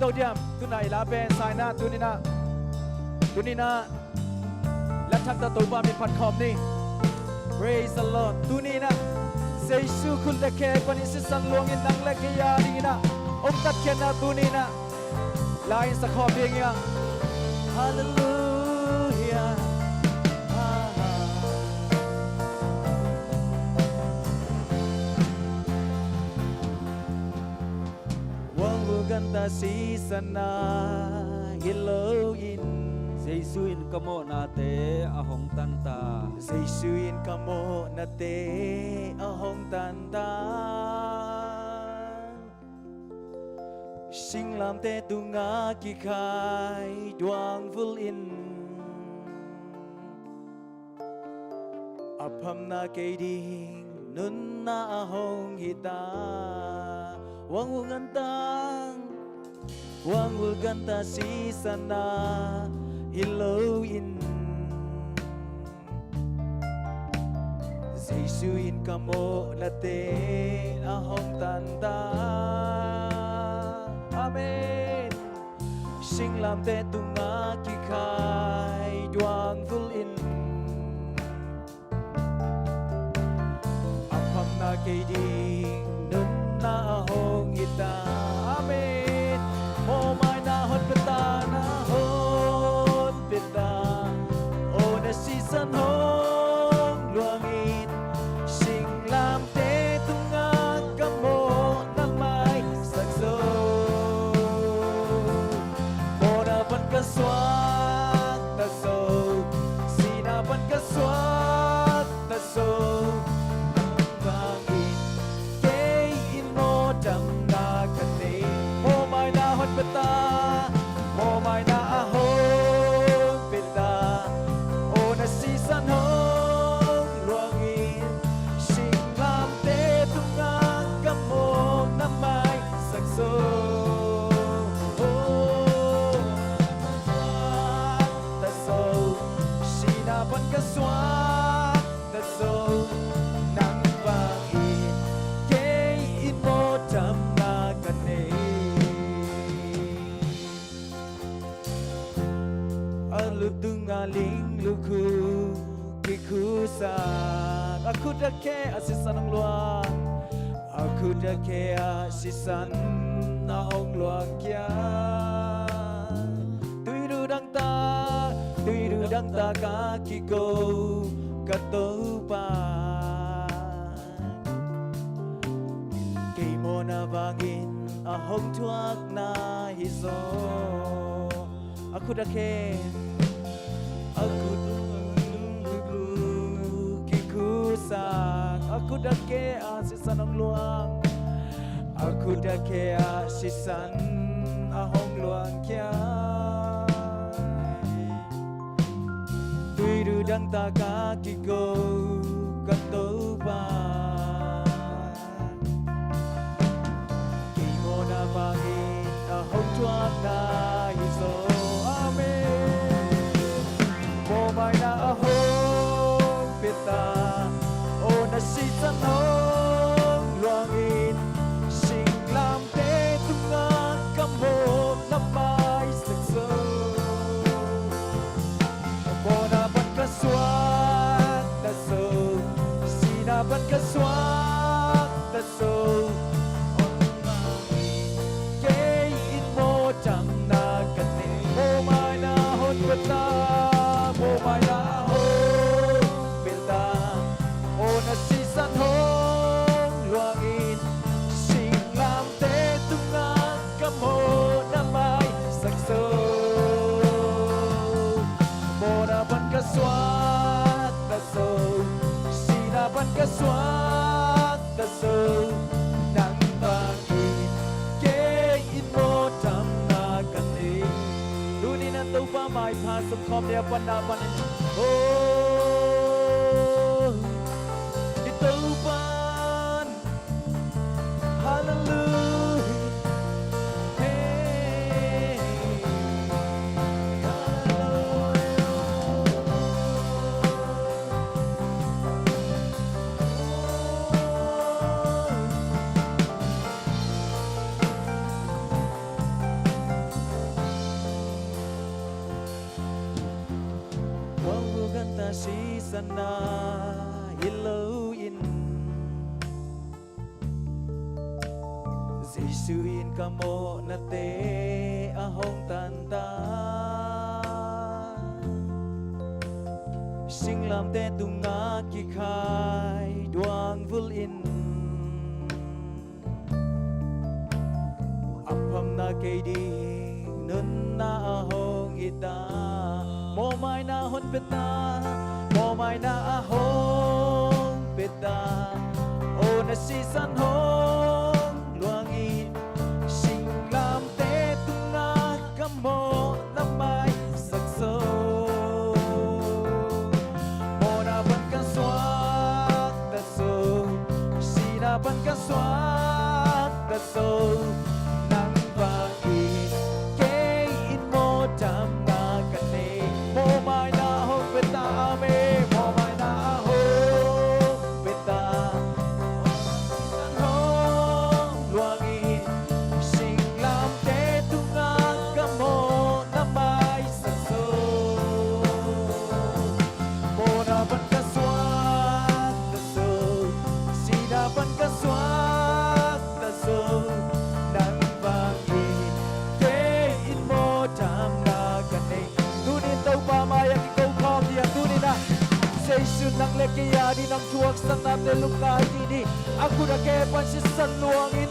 tàu điểm tu này là bên sai na tu ni naและทักตะตัวบามีพันคอมนี่ Praise the Lord ตูนี่นะเซซูคุณเล็กแค่ปนิสิสันลวงอินนังเล็กแค่ยาดีนะองค์ตัดแค่นาตูนี่นะลายสักขอบเพียงยัง Hallelujah Wang bukan ta sisana Halloween Jesuin kamo nate ahong tanta Jesuin kamo nate ahong tanta Sing lam te tunga ki khai duang vul in Apham na kay ding nun na ahong hita Wang ugantang Wang uganta si sana Halloween Jesuin kamo nate ahong tanda Amen Sing lam te tunga ki khai duang vul in Apham na kay ding nun na ahong ita Amen Oh my na hot peta na hot peta Oh na season hong luangin Sing lam te tunga kamo na may sakso Mona pan kaswat na so Sinapan kaswat na so Bangin kay ino dam na kate Oh my na hot peta Oh my na ahong peta Oh na season hong luangin Sing lam te tungang kamong na may sakso Oh taso Sinapan kaswat taso Nang bangin kay imo dam na kate Aludungaling luku kikusan Aku dah ke asisan ang luang Aku dah ke asisan ang luang kya Tuiru dang ta kaki ko katupan Kay mo na bangin ahong tuwag na hiso Aku dah ke Aku kikusan Aku dah ke asisan ang luang Aku dah ke asisan ahong luang kya Tuiru dang ta kaki ko katuban Kay mo na bangin ahong tuwag na hiso Momay na ahong pita O nasisan hong luangin Sing lam te tungang kamo na may sakso Monapan kaswat na so Sinapan kaswat na so Kay mo jam na kate Momay na ahong pita Oh my God, pita Oh nasisan hong luangin Sing lam te tungang kamo na may sakso Monapan kaswat na so Sinapan kaswat na so Nang bangin kay mo tam na kate Dunin ang tau pa may pasok kom dia pandapan Oh ito pan Hallelujah Hey Hallelujah Wang bukan ta si sana Ilaw in Zisuin ka mo na te ahong tanta Sing lam te tunga ki khai duang vul in Apam na kay di nun na ahong ita Mo may nahon peta Mo may na ahong peta O nasisan hong luangin Sing lam te tunga ka mo na may sakso Mo na ban ka swak taso Sinaban ka swak taso Nang bangin kain mo dam na kane Mo may nahong peta ame Mo may nahong peta Hong luangin Sing lam te tunga ka mo na may sakso Mo na ban ka swak taso Sinaban ka swak taso Nang bangin kain mo dam na kane Tunin daw pa mayang ikaw kami ang tunin na Sa isun ng lekayari ng tuwag sa natin lukay dini Ako na kepan si San Luangin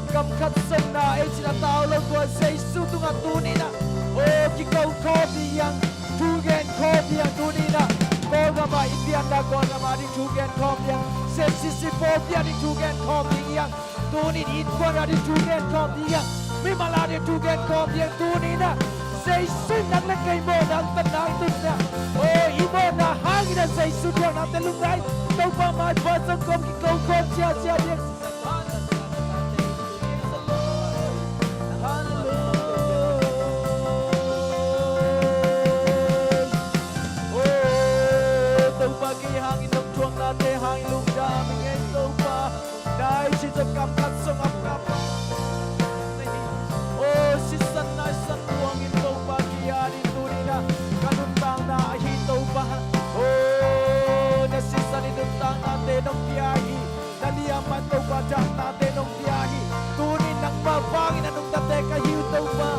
Kamkat sa nae sinatao lang ko sa isun tung at tunin na O kikaw kami ang tugen kami ang tunin na Ko nga maitian na ko nga maring tugen kami ang Sensisipopia di tugen kami ang Tunin itwa na di tugen kami ang May malari tugen kami ang tunin na Sa isun ng lekay mo ng tanang na O ibo na hangin na sa isun yung natin lungay Ikaw pa may basang kom ikaw kom siya siya diya Tau pa kay hangin ng tuwang natin hangin lungdami ngayon tau pa Dahil siya kamkat sa kapkapa Oh, si sanay sa tuwang ito pa Kiyari tuloy na kanuntang na ahitaw pa Oh, nasisan inuntang natin ng biyahe Naliyaman daw pa dyan natin ng biyahe Tunin ng mabangin anong tate kahitaw pa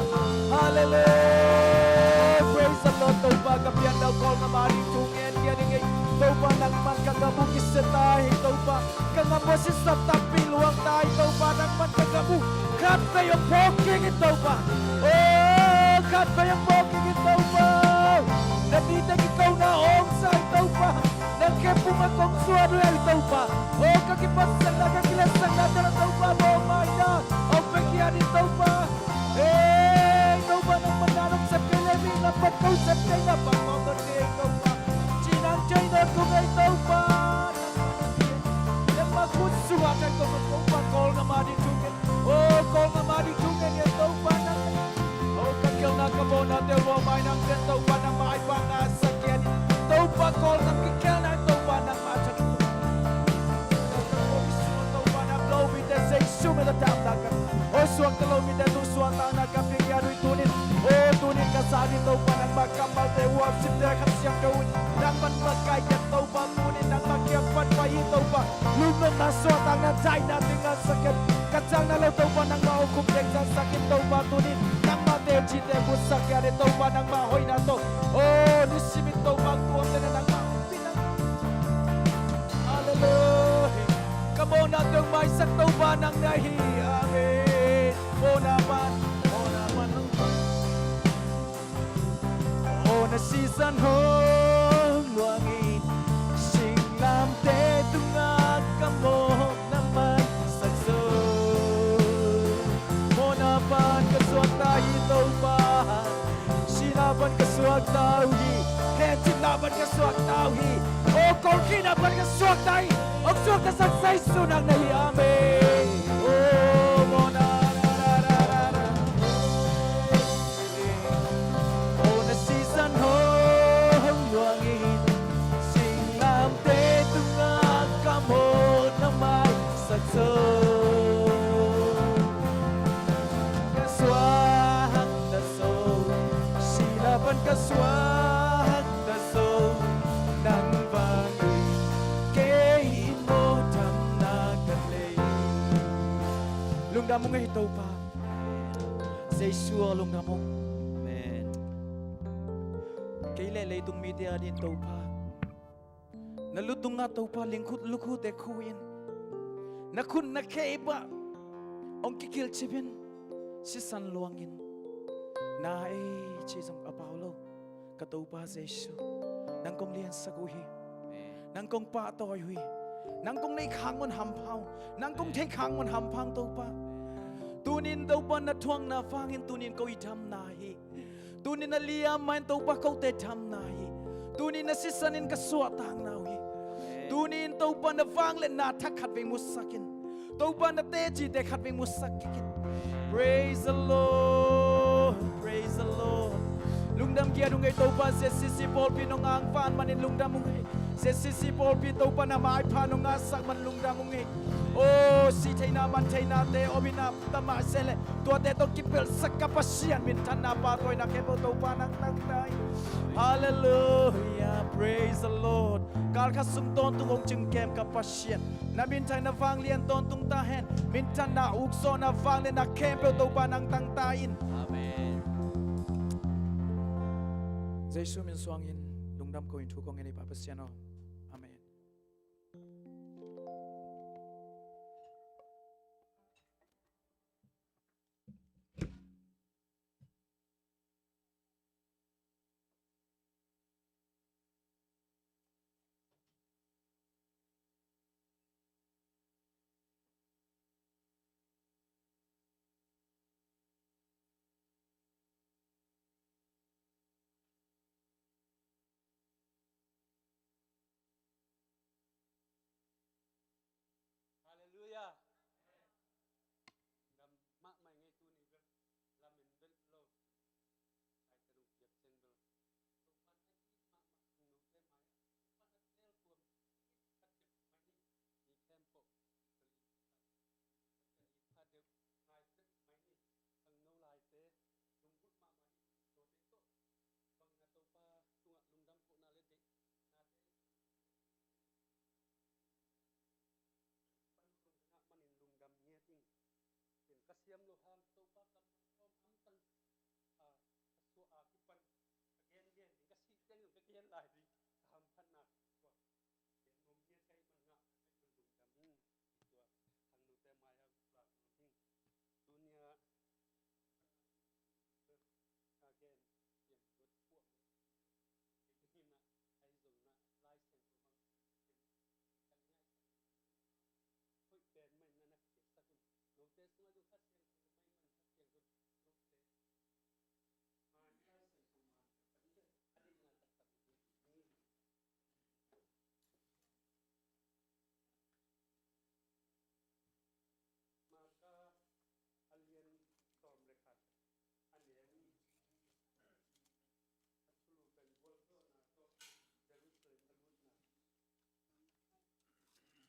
Hallelujah Praise the Lord daw pa Kapiyan daw call na maring tungin Kiyaningay daw pa nang magkagabugis sa tayo daw pa Kangamosis sa tapiluang tayo daw pa nang magkagabu Kat ba yung poking ito ba? Oh, kat ba yung poking ito ba? Nabitag ikaw na ong sa ito ba? Nagkepong akong suwado na ito ba? Oh, kakipasan na kakilasan na na ito ba? Oh my God! Oh, pagyan ito ba? Eh, ito ba nang mananong sa pilaming na pagkausap kayo na pagkakot kayo ito ba? Chinang chay na kung ito ba? Yang magkusuwakan ko kung pagkol na maditugin Oh, kung nga maditugin yan ito ba nang Oh, kakil na kamo na tewa may nang ito ba nang maipang nasakyan Ito ba kol nang kikil na ito ba nang machan Ito ba nang lobi de say sumilatang nakan Oh, suwag na lobi de tu suwag na nakapingyan tunin Oh, tunin ka sa ito ba nang magkamal de wap simde kasyang gawin Nang manmagkay ito ba tunin nang magyapan pa ito ba Lumang na suwag ang natay natin ang sakit Kacang na lang daw ba nang maukup sa sakit daw ba tunin Nang matejit e busakyan ito ba nang mahoy na to Oh, nisimit daw ba ang tuwang na nang maupinang Hallelujah Kamo na daw may sak daw ba nang nahi Amen O naman ang O nasisan hong luangin Sing lam te tungag kamo na may sakso Monapan kaswag tayo ito ba Sinaban kaswag tahi Hensin laban kaswag tahi O kung kinaban kaswag tahi O swag kasagsay sunang nahi amen O mona O nasisan hong luangin Sing lam te tungag kamo na may sakso Kaswag na so Sinaban kaswag na so mong ngay tàu pa dây xua lung đam mong Amen. cái lệ lấy tung media din tàu pa na lutung nga tàu pa lingkut lukhu te khuin na kun na keba ông kikil chibin si san luangin na chi jong apaulo ka tàu pa jesu nang kong lian saguhi nang kong pa toy hui nang kong nei khang mon ham phau nang kong thei khang mon ham phang tàu pa tunin tàu pa na thuang na fangin tunin ko idam na hi tunin na liam main tàu pa ko te tham na hi tunin na sisanin ka suat tang na hi tunin tàu pa na vang le na thak khat ve musakin tàu pa na te chi te khat ve musakin praise the Lord praise the Lord lungdam kia dung ai tàu pa se si pol pi nong ang fan manin lungdam mung ai se si pol pi tàu pa na mai pha nong nga sak man lungdam mung ai oh si thaina man thaina te obina tama sele tua te to kipel sakapasian min thana pa toy na kepo tàu pa nang nang dai hallelujah praise the Lord kal kha sung ton tung ong chung kem kapasian na min thai na wang lian ton tung ta hen min than na uk so na wang le na kem pe tàu pa nang tang ta in Amen. Jesu min suang in lungdam ko in thu ko ngeni pa pasiano amen Hallelujah. Gam ma mai ngay tu ni ber la min bel lo. Ai ta rung tiap sen bel. To pan ai ti ma nu te mai. Pan at tel tuam. Kat tip mai ni. Ni tempo. Kali pa de ngai te mai ni. Ang no lai te lung but ma mai. To te to. Bang na to pa tunga lungdam ko na le de. Na de manin lungdam nghe ting ken kasiam lo ham to pa kam om am tan a so a ki pan again again ka si teng ka kian lai di ham phan na to ken nom nghe kai man nga ai man lungdam to hang nu te mai ha la ting dunia again yen dot po ni na ai zong na lai sen ko mang kan ngai hoi ben mai na na ke sa kun no te sunga du khas yang ko mai man khas yang kun no te man lai sen ko man adi adi na tak tak ni maka alien tom rekat alien absolu kan bol to na to Jerusalem alut na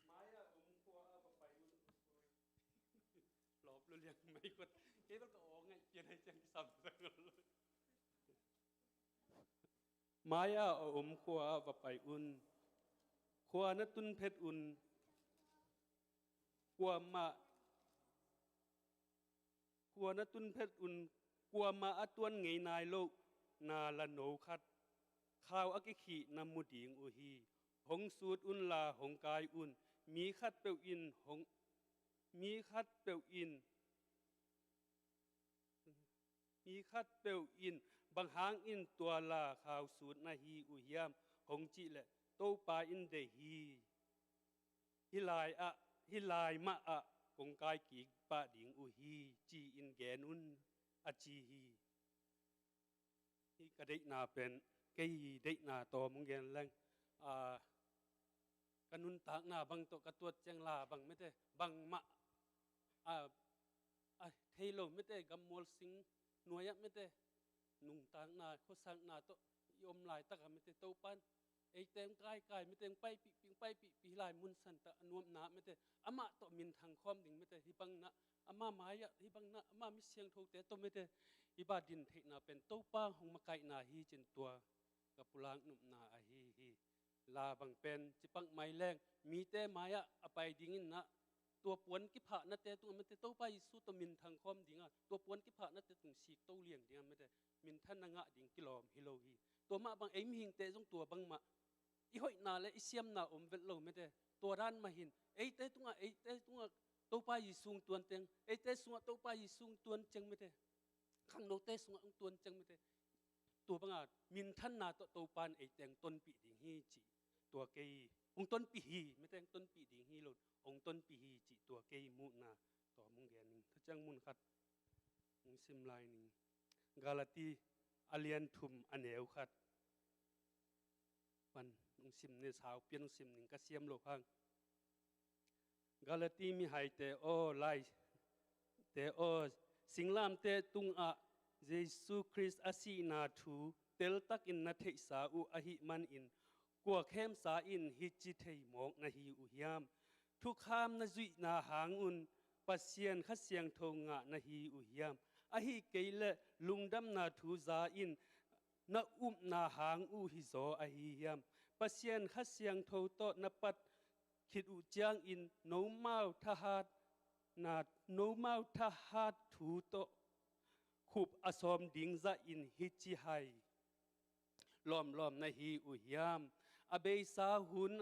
maya ko apa payun lop lu liang mai ko ke ba ko ngai chen hai chen sam sang maya ko apa payun ko na tun phet un ko na tun phet un ko ma atun ngai nai lo na la no khat khao akiki namu ding u hi hong sut un la hong kai unมีคัดเปียวอินของมีคัดเปียวอินบางหางอินตัวลาข่าวสูตรนาฮีอุยามของจิแหละโตปาอินเดฮีฮิลายมะอะกงกายกีปะดิงอุฮีจีอินแกนุนอจีฮีที่กระเดนาเป็นเกยเดนาตอมงเกนแรงกันนุนตากหน้าบางตัวกระตัวเจียงลาบางไม่ได้บางมะเทโลไม่ได้กำมวลสิงหน่วยไม่ได้นุ่งตากหน้าเขาสั่งหน้าตัวยมลายตะกันไม่ได้โตปันไอเต็มกายไม่ได้ไปปีลายมุนสันตะนวมหนาไม่ได้อามาตัวมินทางคอมดิ่งไม่ได้ที่บังนะอามาหมายที่บังนะอามามิเสียงถูกแต่ตัวไม่ได้อิบาดินเทนาเป็นโตป้าหงมาไก่นาฮีจินตัวกับปุลางนุ่มนาฮีลาบังเป็นจิปังไม่แรงมีแต่มายะอไปดิ่งนะ ตัวปวนกิพะนะแต่ตัวมันแต่โตไปสู้ตัวมินทางคอมดิงอ่ะตัวปวนกิพะนะแต่ตุงสีโตเลี้ยงดิงอ่ะไม่ได้มินท่านนางะดิงกิโลมฮิโลฮีตัวมาบางเอ็มหิงเตะจงตัวบางมาอีหอยนาและอีเสียมนาอมเวลโลไม่ได้ตัวร้านมาหินเตะตุงอ่ะเตะตุงอ่ะโตไปสูงตัวเต็งเตะสูงโตไปสูงตัวจังไม่ได้ข้างโนเตะสูงตัวจังไม่ได้ตัวบางอ่ะมินท่านนาโตปานเตงต้นปีดิงฮีจีตัวเกยองต้นปีฮีไม่แต่ต้นปีดิงฮีโลองต้นปีฮีจีตัวเกยมุนาต่อมุงเดียนิงถ้าจังมุนขัดมุงซิมไลนิงกาลาตีอาเลียนทุมอันเอวขัดวันมุงซิมเนี่ยสาวเปียนซิมนิงก็เสียมโลพังกาลาตีมีหายเตโอไลเตโอสิงลามเตตุงอะเยซูคริสต์อาศีนาทูเตลตักอินนาเทสาอุอหิมันอินกัวเข้มสาอินฮิจิเทยมอกนาฮีอุยามทุกขามนาจุยนาหางอุนปัสเซียนขัดเสียงทงะนาฮีอุยามอหิเกยเลลุงดำนาทูซาอินนานาหางอุฮิโซอหิยามปัสเซียนขัดเสียงทโตนาปัดคิดอุจางอินโนมาทหารนาโนมาทหารทูโตขุบอสอมดิงซาอินฮิจิไฮล้อมนาฮีอุยามอเบยสาหุน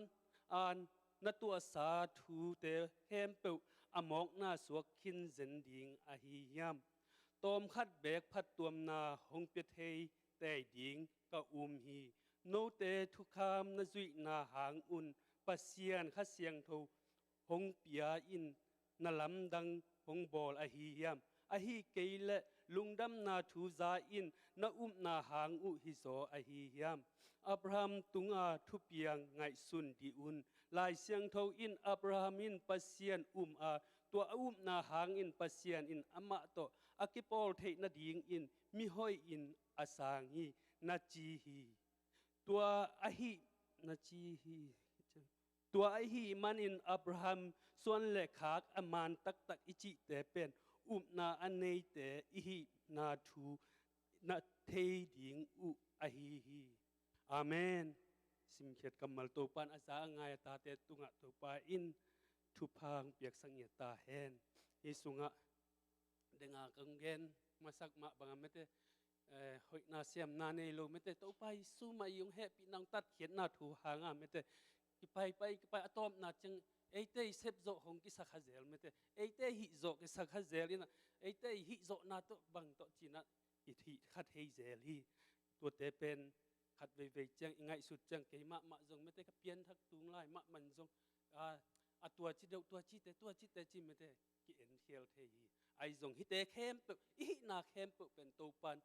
อานนตัวสาธุเตเฮมเปวอมอกนาสวกขินเซนดิงอหิยามตอมคัดแบกพัดตัวมนาหงเปียเทยแต่ดิงก็ฮีโนเตทุกคามนจุยนาหางอุนปัสเซียนขัดเสียงโทหงเปียอินนลำดังหงบอลอหิยามอหิเกยเลลุงดำนาทูซาอินนาหางอุฮิโซอหิยามอับราฮัมตุงอาทุเปียงไงสุนดีอุนลายเสียงเทาอินอับราฮัมอินปัสเซียนอาตัวนาหางอินปัสเซียนอินอมะโตอากิปอลเทนาดิงอินมิหอยอินอาสางฮีนาจีฮีตัวอหินาจีฮีตัวอหิมันอินอับราฮัมส่วนเล็กขากอมานตักอิจิแต่เป็นนาอันเนเตอิหินาทูนาเทดิงอุอหิฮีอาเมนสิมเขตกำมัลโตปันอาสาง่ายตาเตตุงะโตปาอินทุพังเปียกสังเยตาเฮนยิสุงะเดงากังเกนมาสักมาบางเมเตหอยนาเสียมนาเนโลเมเตโตไปสู้มายุงเฮปีนังตัดเขียนนาทูหางเมเตไปอะตอมนาจังเตเซบโซของกิสักฮาเซลเมเตเตฮิโซกิสักฮาเซลนะเตฮิโซนาโตบังโตจีนะอิทิขัดเฮเซลฮีตัวเตเป็นขัดเวจังง่ายสุดจังเกยมะจงไม่ได้กับเปลี่ยนทักตุงไล่มะมันจงตัวจิเดตัวจิเตจิไม่ได้กิเอ็นเทียลเทียไอจงฮิเตเข้มเปอีนาเข้มเปเป็นตัวปัน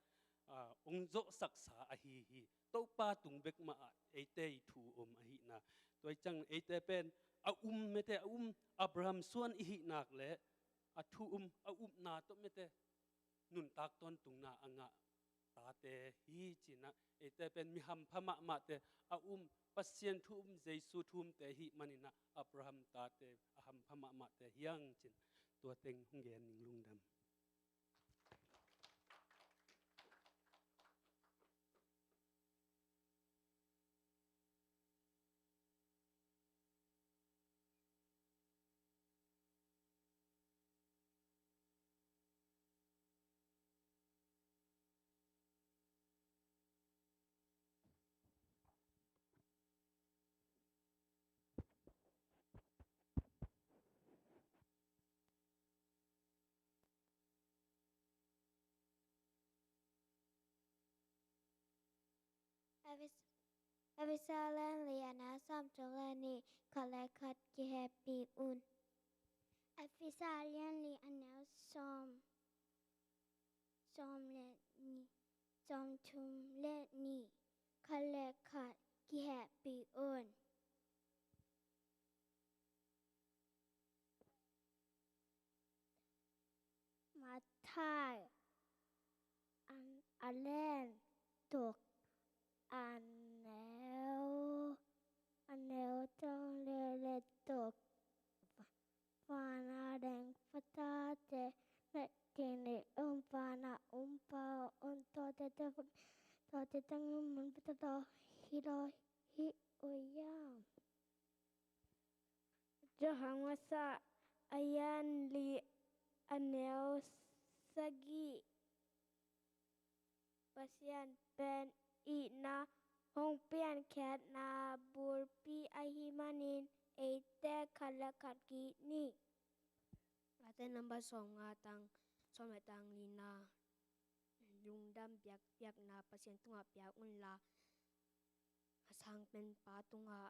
องโจศักษาอหิฮีตัวปาตุงเบกมาเตทูอมอหินาตัวจังเตเป็นไม่ได้อับราฮัมส่วนอหินักเละทูนาตัวไม่ได้นุนตักต้นตุงนาอ่างตาเตฮีจินะเตเป็นมิฮัมพมะเตปัสเซียนทุเจสุทุมเตหิมันินะอับราฮัมตาเตฮัมพมะเตยังจินตัวเต็งหงเกนนิงลุงดำAvisalan liana sam tolani kalekat ki happy un. Avisalan liana som let ni som tum let ni kalekat ki happy un. Matai alen tok anel tong lele tok fana deng fatate metini fana umpa unto te tengum beto hiro hi oyam Johang wasa ayan li anel sagi pasien pen I na hong pian kat na burpi ahimanin ate kalakat ki ni ate number 2 nga tang sometang lina lungdam biak na pasien tunga biak unla sang pen patunga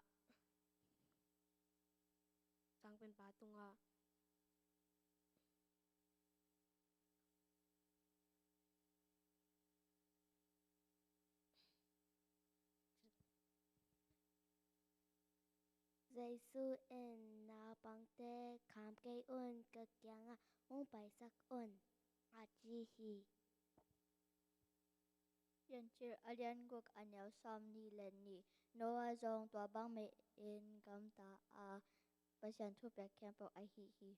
dây su en na bang te kham cây un cực giang à hong bài sắc un à chi hi yan chir alian guk anel som ni len ni noa zong tua bang me in gam ta a pasian thu pe campo ai hi hi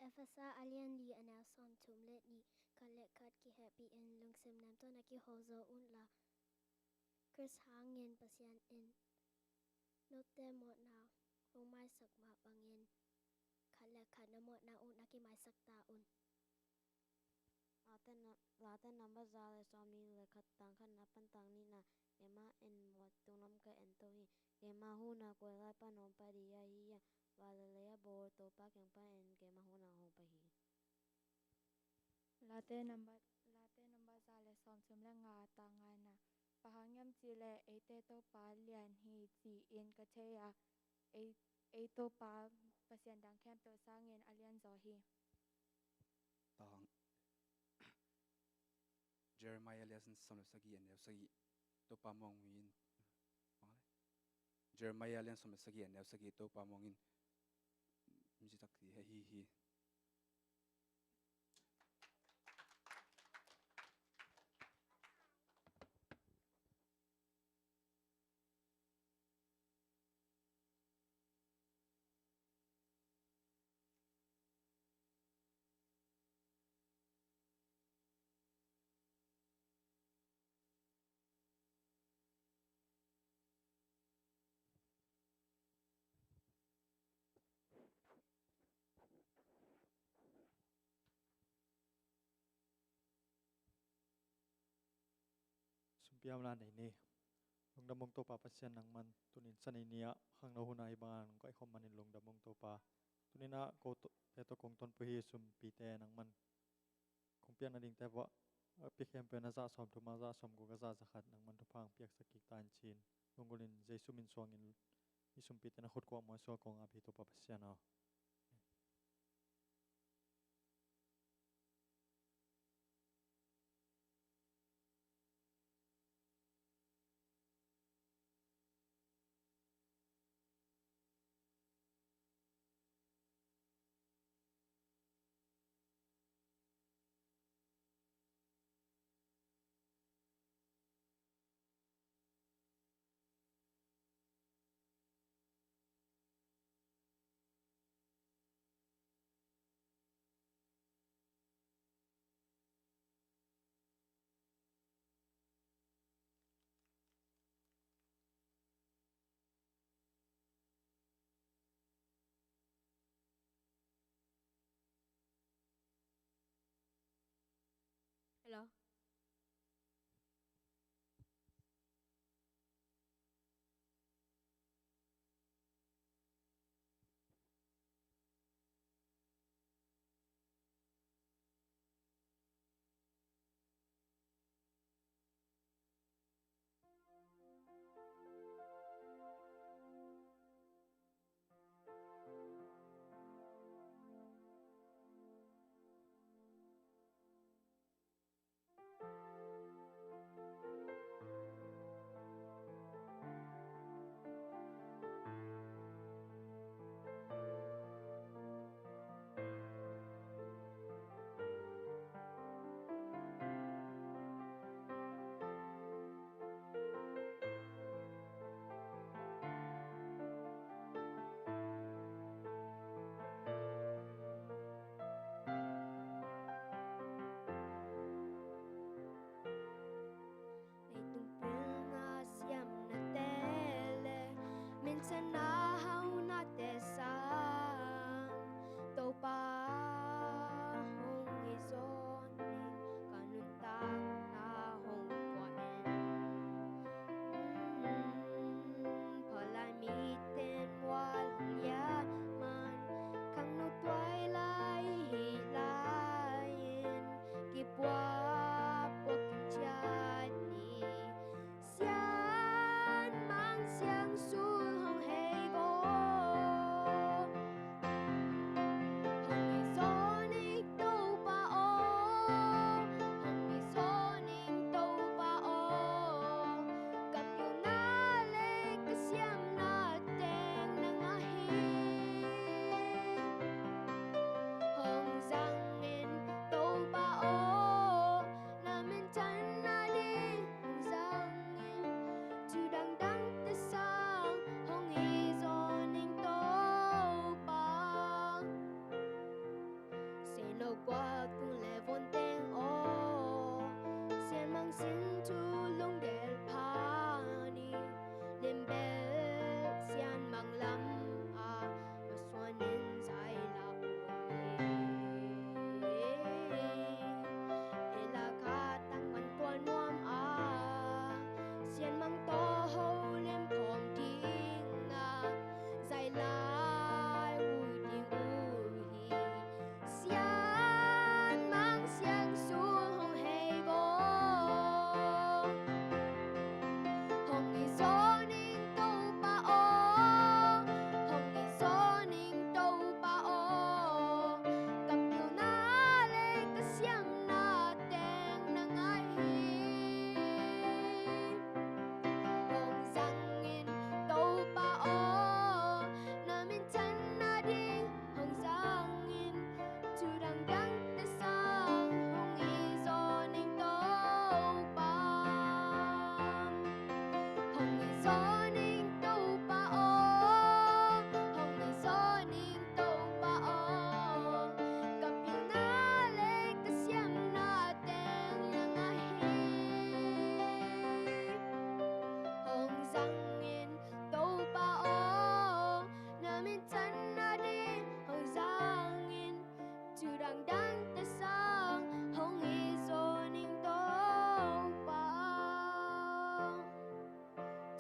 Efasa alian li anel som tum let ni kalek kat ki happy in lung sim nam to na ki hozo un la Chris hangin pasian in Note mo na hong mai sak ma bangin kala kana mo na un aki mai sak taun Laten number zale somni le khat tang khan na pan tang ni na ema en mo tung nam ka en to hi ema hu na ko la pa nom pa ri ya hi ya wa le le ya bo to pa kyang pa en ke ma hu na hong pa hi Late number zale som chum le nga ta nga na pahangyam chi le ate to pa lian hi chi in ka che ya a to pa pasien dang khem to sangin alian zo hi tang Jeremiah lesson som sagi and sagi to pa mong in Jeremiah lesson som sagi and sagi to pa mong in mi tak hi Sumpiam lan ini long damong to pa pasien nang man tunin saninia hang na hunai bangan ko ai khom manin long damong to pa tunina ko to peto kong ton puhi sum pite nang man kong pian na ding te wa pi khem pe na za som tu ma za som ko ga za zakhat nang man tu phang piak sakik tan chin longolin jesu min songin mi sum pite na khut ko mo so kong a pi to pa pasien na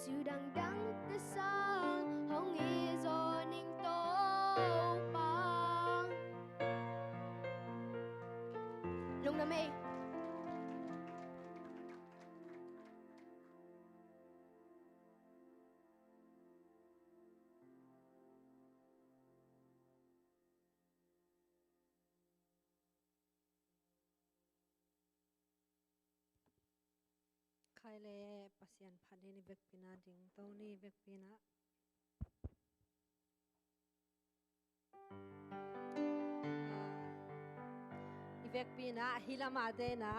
chữ đằng đắng tê sang hong y gió ninh tô bang lung na mê khai le pasien phade ni vek pina ding to ni vek pina i vek pina hilama de na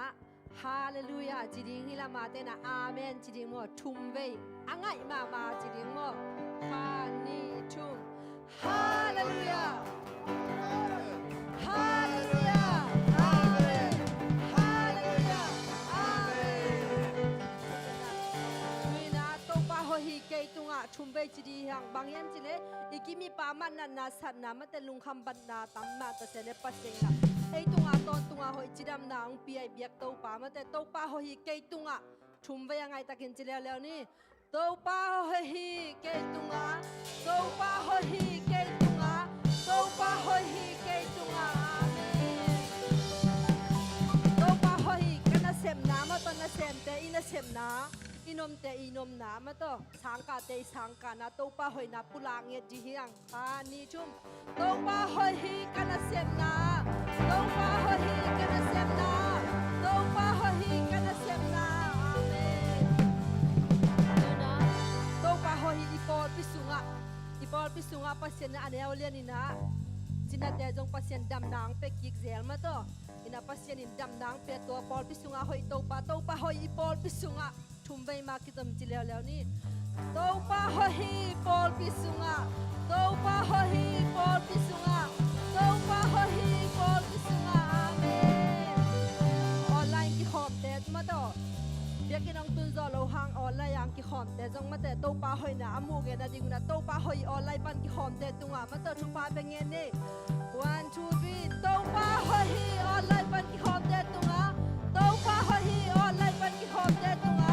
hallelujah jiding hilama de na amen jiding mo thum ve angai ma jiding mo kha ni thum hallelujah hallelujah amen hallelujah amen Tuina to pa ho hi ke tunga thumbe chidi hang bangyan chile ikimi pa man na sat na mate lung kham ban na tam ma ta se le paseng na ei tunga ton tunga hoi chidam na ang pi ai biak to pa mate to pa ho hi ke tunga thumbe angai takin chile le ni to pa ho hi ke tunga to pa ho hi ke tunga to pa ho hi ke tunga amen to pa ho hi kana sem na ma to na sem te ina sem na inom te inom na ma to sangka te sangka na to pa hoi na pulang ye ji hiang ani chum to pa hoi hi kana sem na to pa hoi hi kana sem na to pa hoi hi kana sem na amen na to pa hoi hi ipol pisunga pasien na anel lian ina sina te jong pasien dam nang pe kik zel ma to ina pasien in dam nang pe to pol pisunga hoi to pa hoi ipol pisunga thumbai ma kitam chileo leo ni to pa ho hi pol pisunga to pa ho hi pol pisunga to pa ho hi pol pisunga amen online ki khom te ma to biakinang tun zo lo hang online yang ki khom te jong ma te to pa hoi na amu ge na ding na to pa hoi online pan ki khom te tunga ma to thu pa be nge ne 1 2 3 to pa ho hi online pan ki khom te tunga to pa ho hi online pan ki khom te tunga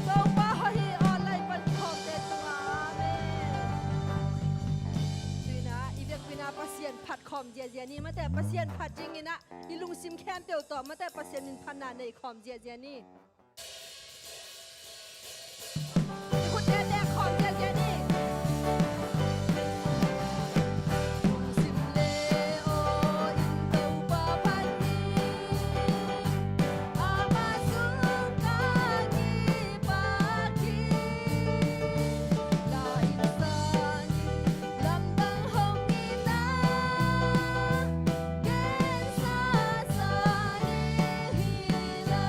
to pa ho hi online pan ki khom te tunga amen tuina ibek pina pasien phat khom je je ni ma te pasien phat jing ina ilung sim khem teu to ma te pasien min phan na nei khom je je ni khut de de khom je je ni sim le o in to pa pan ni ama sung ka ki pa ki la in sa ni lam dang hong ni na gen sa sa ni hi la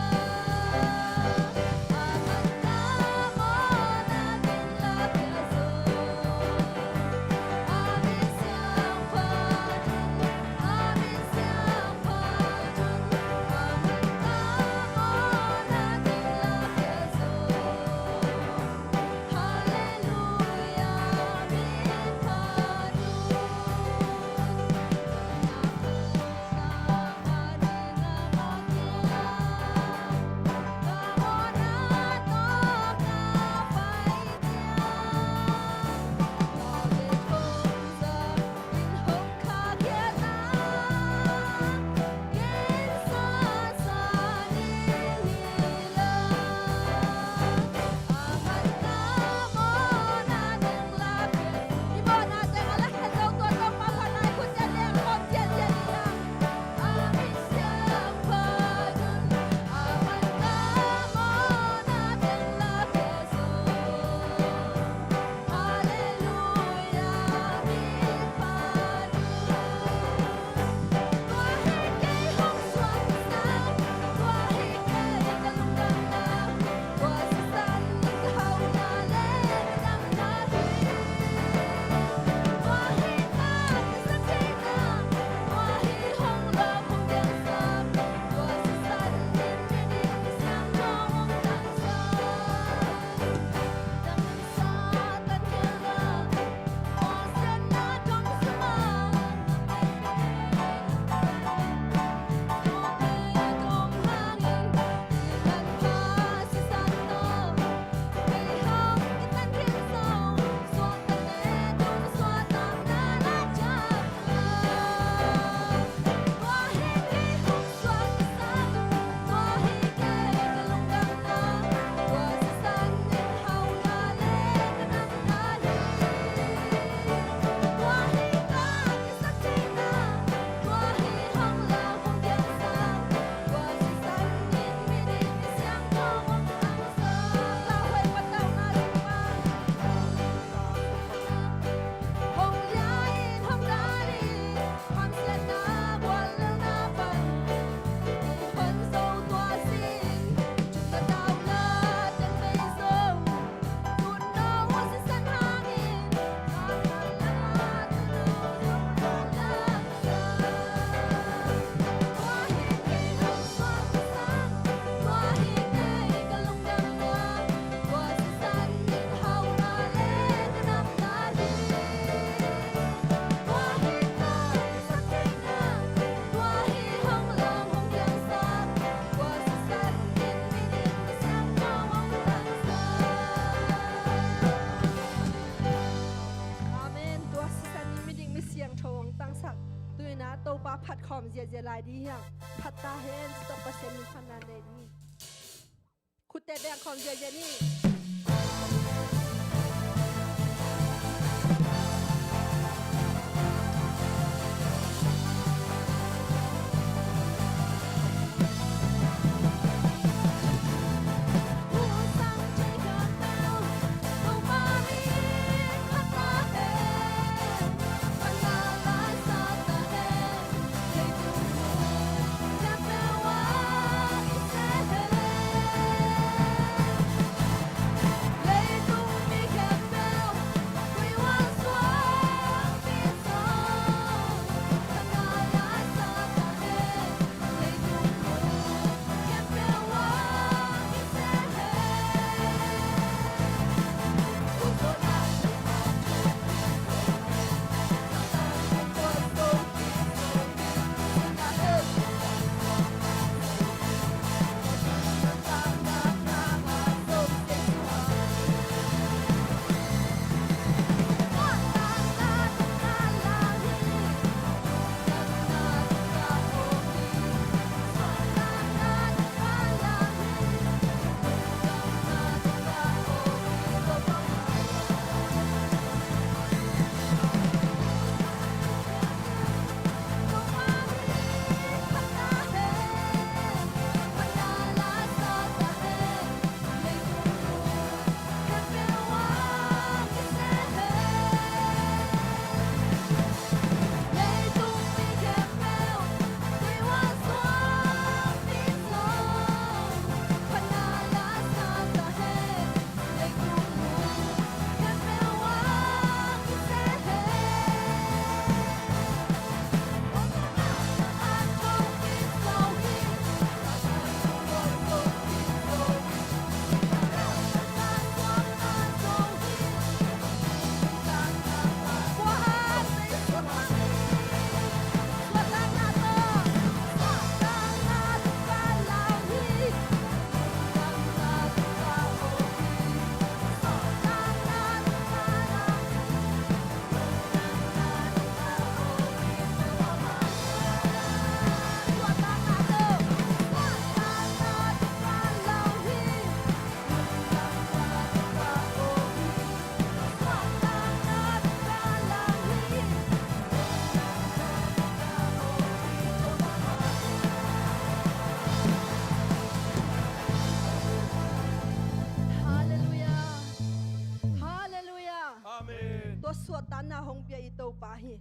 เจเจลายดีเฮียงพัตตาเฮนสตอปเซนิพันนันเดนีคุเตแดงของเจเจนี่ตัวสวดตันนาหงเปียอิโตปาฮี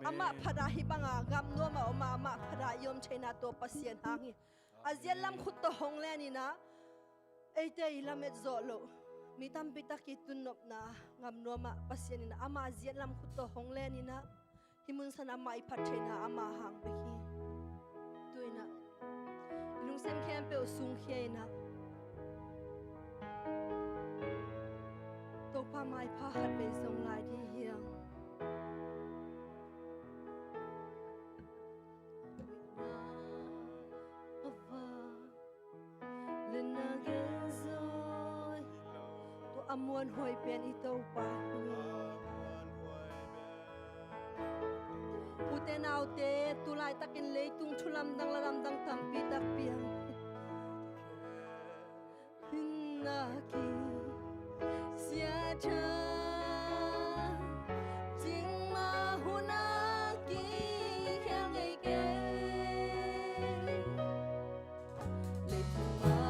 อามาพระหิบังกำนัวมาอมาอามาพระยมเชนาตัวปัสเซียนหางฮีอาเจียลำขุดตัวหงเลนี่นะเอเตอิลาเมตโซโลมีตัมปิตากิตุนนบนางำนัวมาปัสเซียนนี่นะอามาเจียลำขุดตัวหงเลนี่นะฮิมุนสนามาอิพัดเชนาอามาหางไปฮีตัวนะลุงเซนแคมเปลซุงเฮียนะตัวพาไม่พาหัดไปส่งลายที่เฮียงตัวอมวนหอยเป็นอีตัวปาผู้เตนเอาเตตุลายตะกินเลยตุงชุลำดังละลำดังทำปีตักเปียงนาคีเสียเธอจริงมาหูนากีแค่ไงแกเลยถึงมา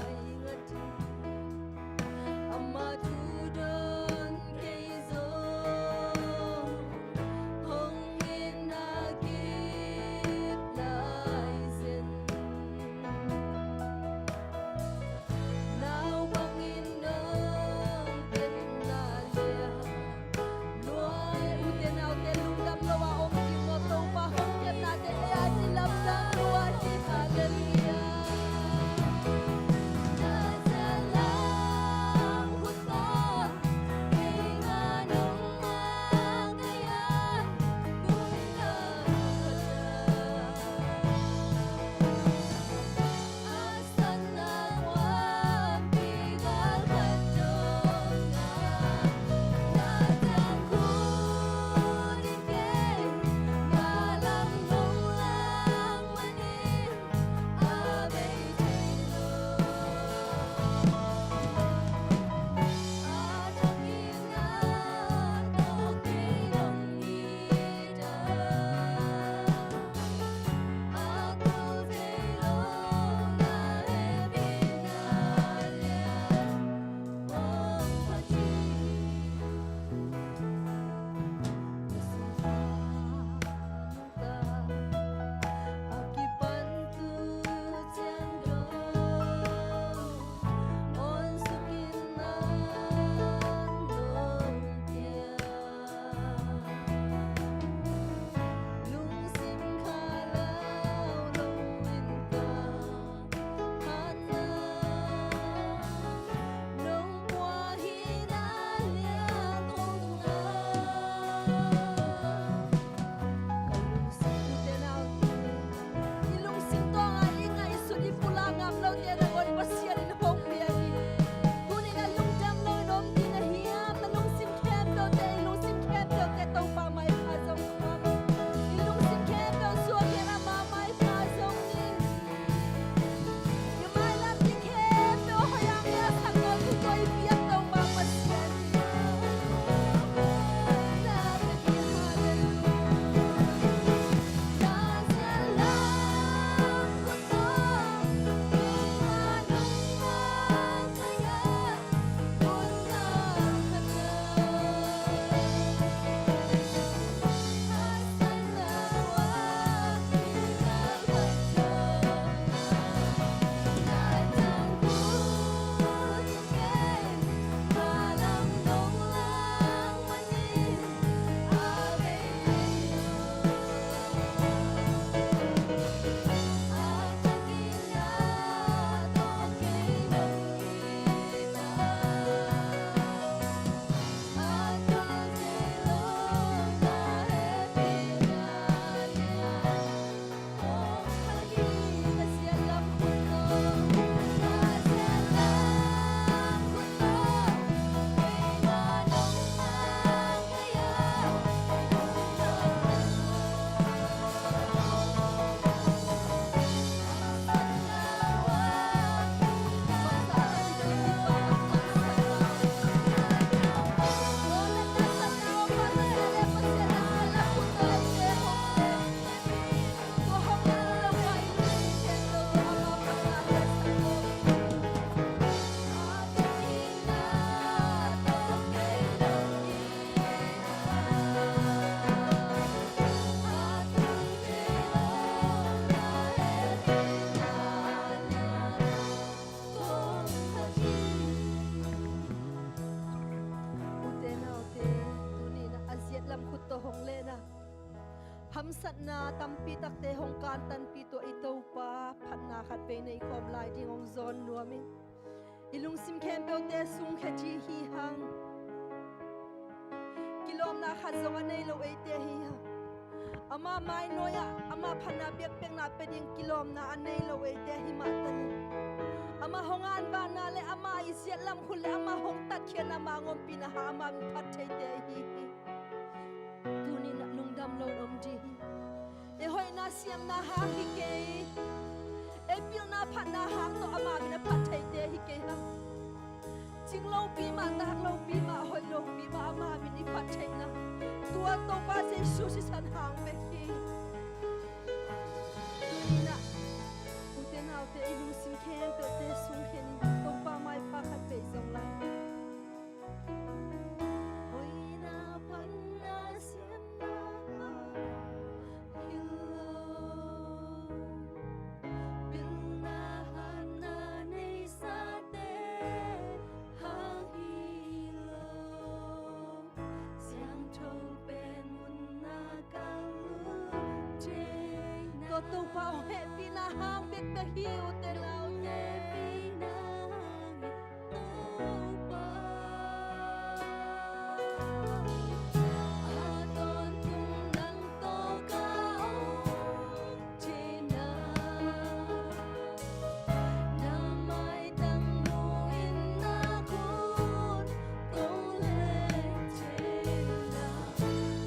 อีกทีอามาดูดนเกยโซหงเห็นนากีลายเส้นนาวบัง สัตนาตัมปีตักเตหงการตันปีตัวอิโตปาพันนาขัดไปในความลายที่งซอนนัวมิอิลุงซิมแคมเปลเตซุงแคจีฮีฮังกิโลมนาขัดซงอันในโลเอเตฮีฮังอามาไม่น้อยอามาพันนาเบียกเปียงนาเป็นยังกิโลมนาอันในโลเอเตหิมาตันอามาหงอันบานาเลอามาอิเสียลำคุณเลอามาหงตัดเขียนอามางอมปีนาหาอามาพัดเทเตฮีตูนี่นักลุงดำโลนอมจีเอหอยนาเสียมนาหาฮิเกเอปิลนาพันนาหางโตอามาบินาพัดเทเตฮิเกฮะจิงโลปีมาตากโลปีมาหอยโลปีมาอามาบินิพัดเทนะตัวโตปาเจสุสิสันหางเบกีตูนี่นะอุเทนาอุเตอิลุงสิมเคนเปเตซุงเคนโตปาไม่พาขัดไปสองไลหอยนาพันนาเสียมนาฮิโลบิลนาฮานาในซาเตหางฮิโลเสียงโทเป็นมุนนากาลูเจนาตัวตัวเป่าเฮปีนาหางเบกเบฮิวเตลาเตปีนาตัวเป่าอาตอนตุงนังโตกาเจนานาไม่ตั้งรูอินนาคุณโกเลเจนา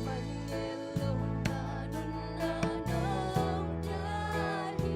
มันเยลงนาดุนนาดงจาฮี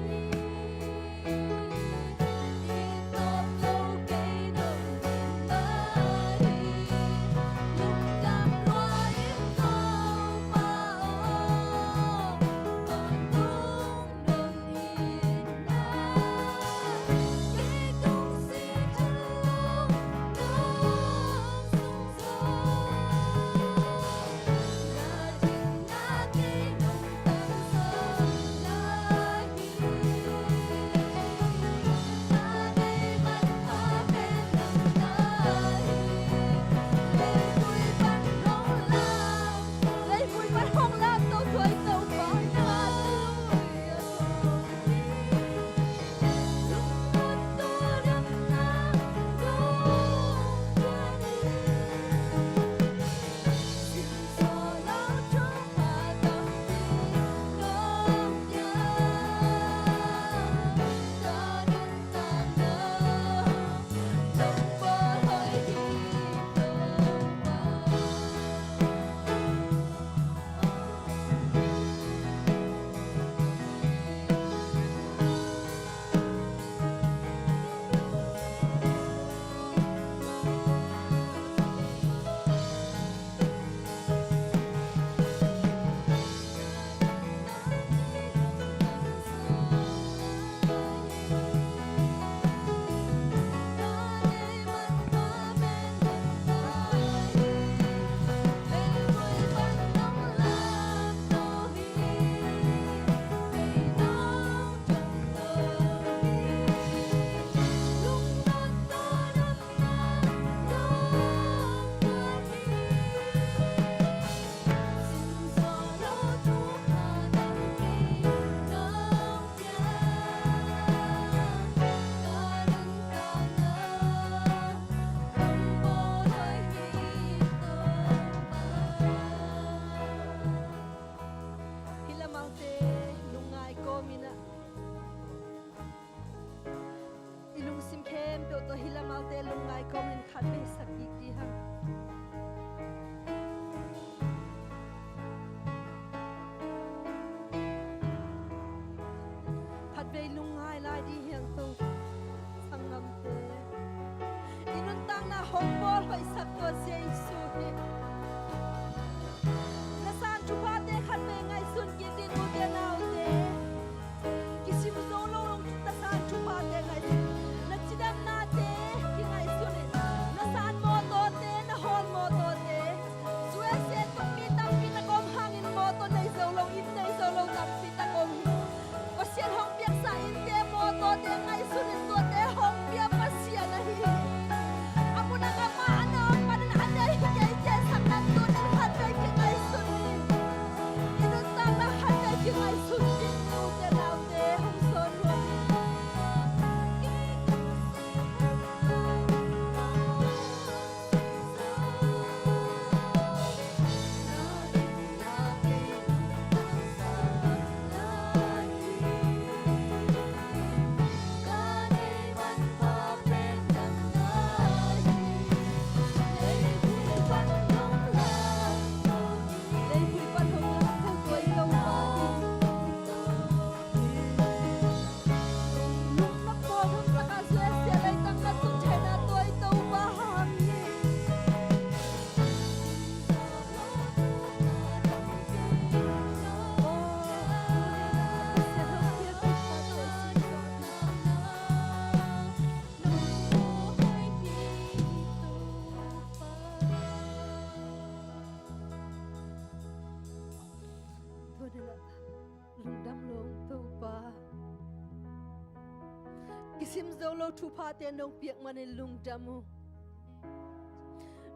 zolo thu pha te nong piak mane lung damu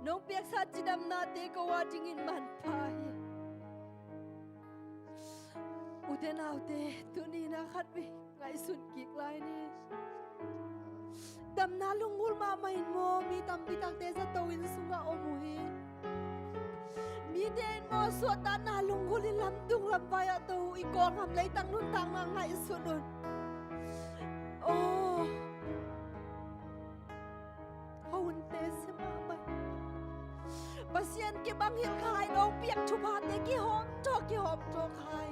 nong piak sa chidam na te ko wa tingin man pa hi uten autte tuni na khat bi ngai sun kik lai ni dam na lungul ma main mo mi tam pi tak te sa to in sunga omu hi mi den mo so ta na lungul in lam dung lam vai a to I kon ham lei tang nun tang ma ngai sunun oh hôn te se ma mai pasien ke bang hil khai nong piak thu pha te ki hom to khai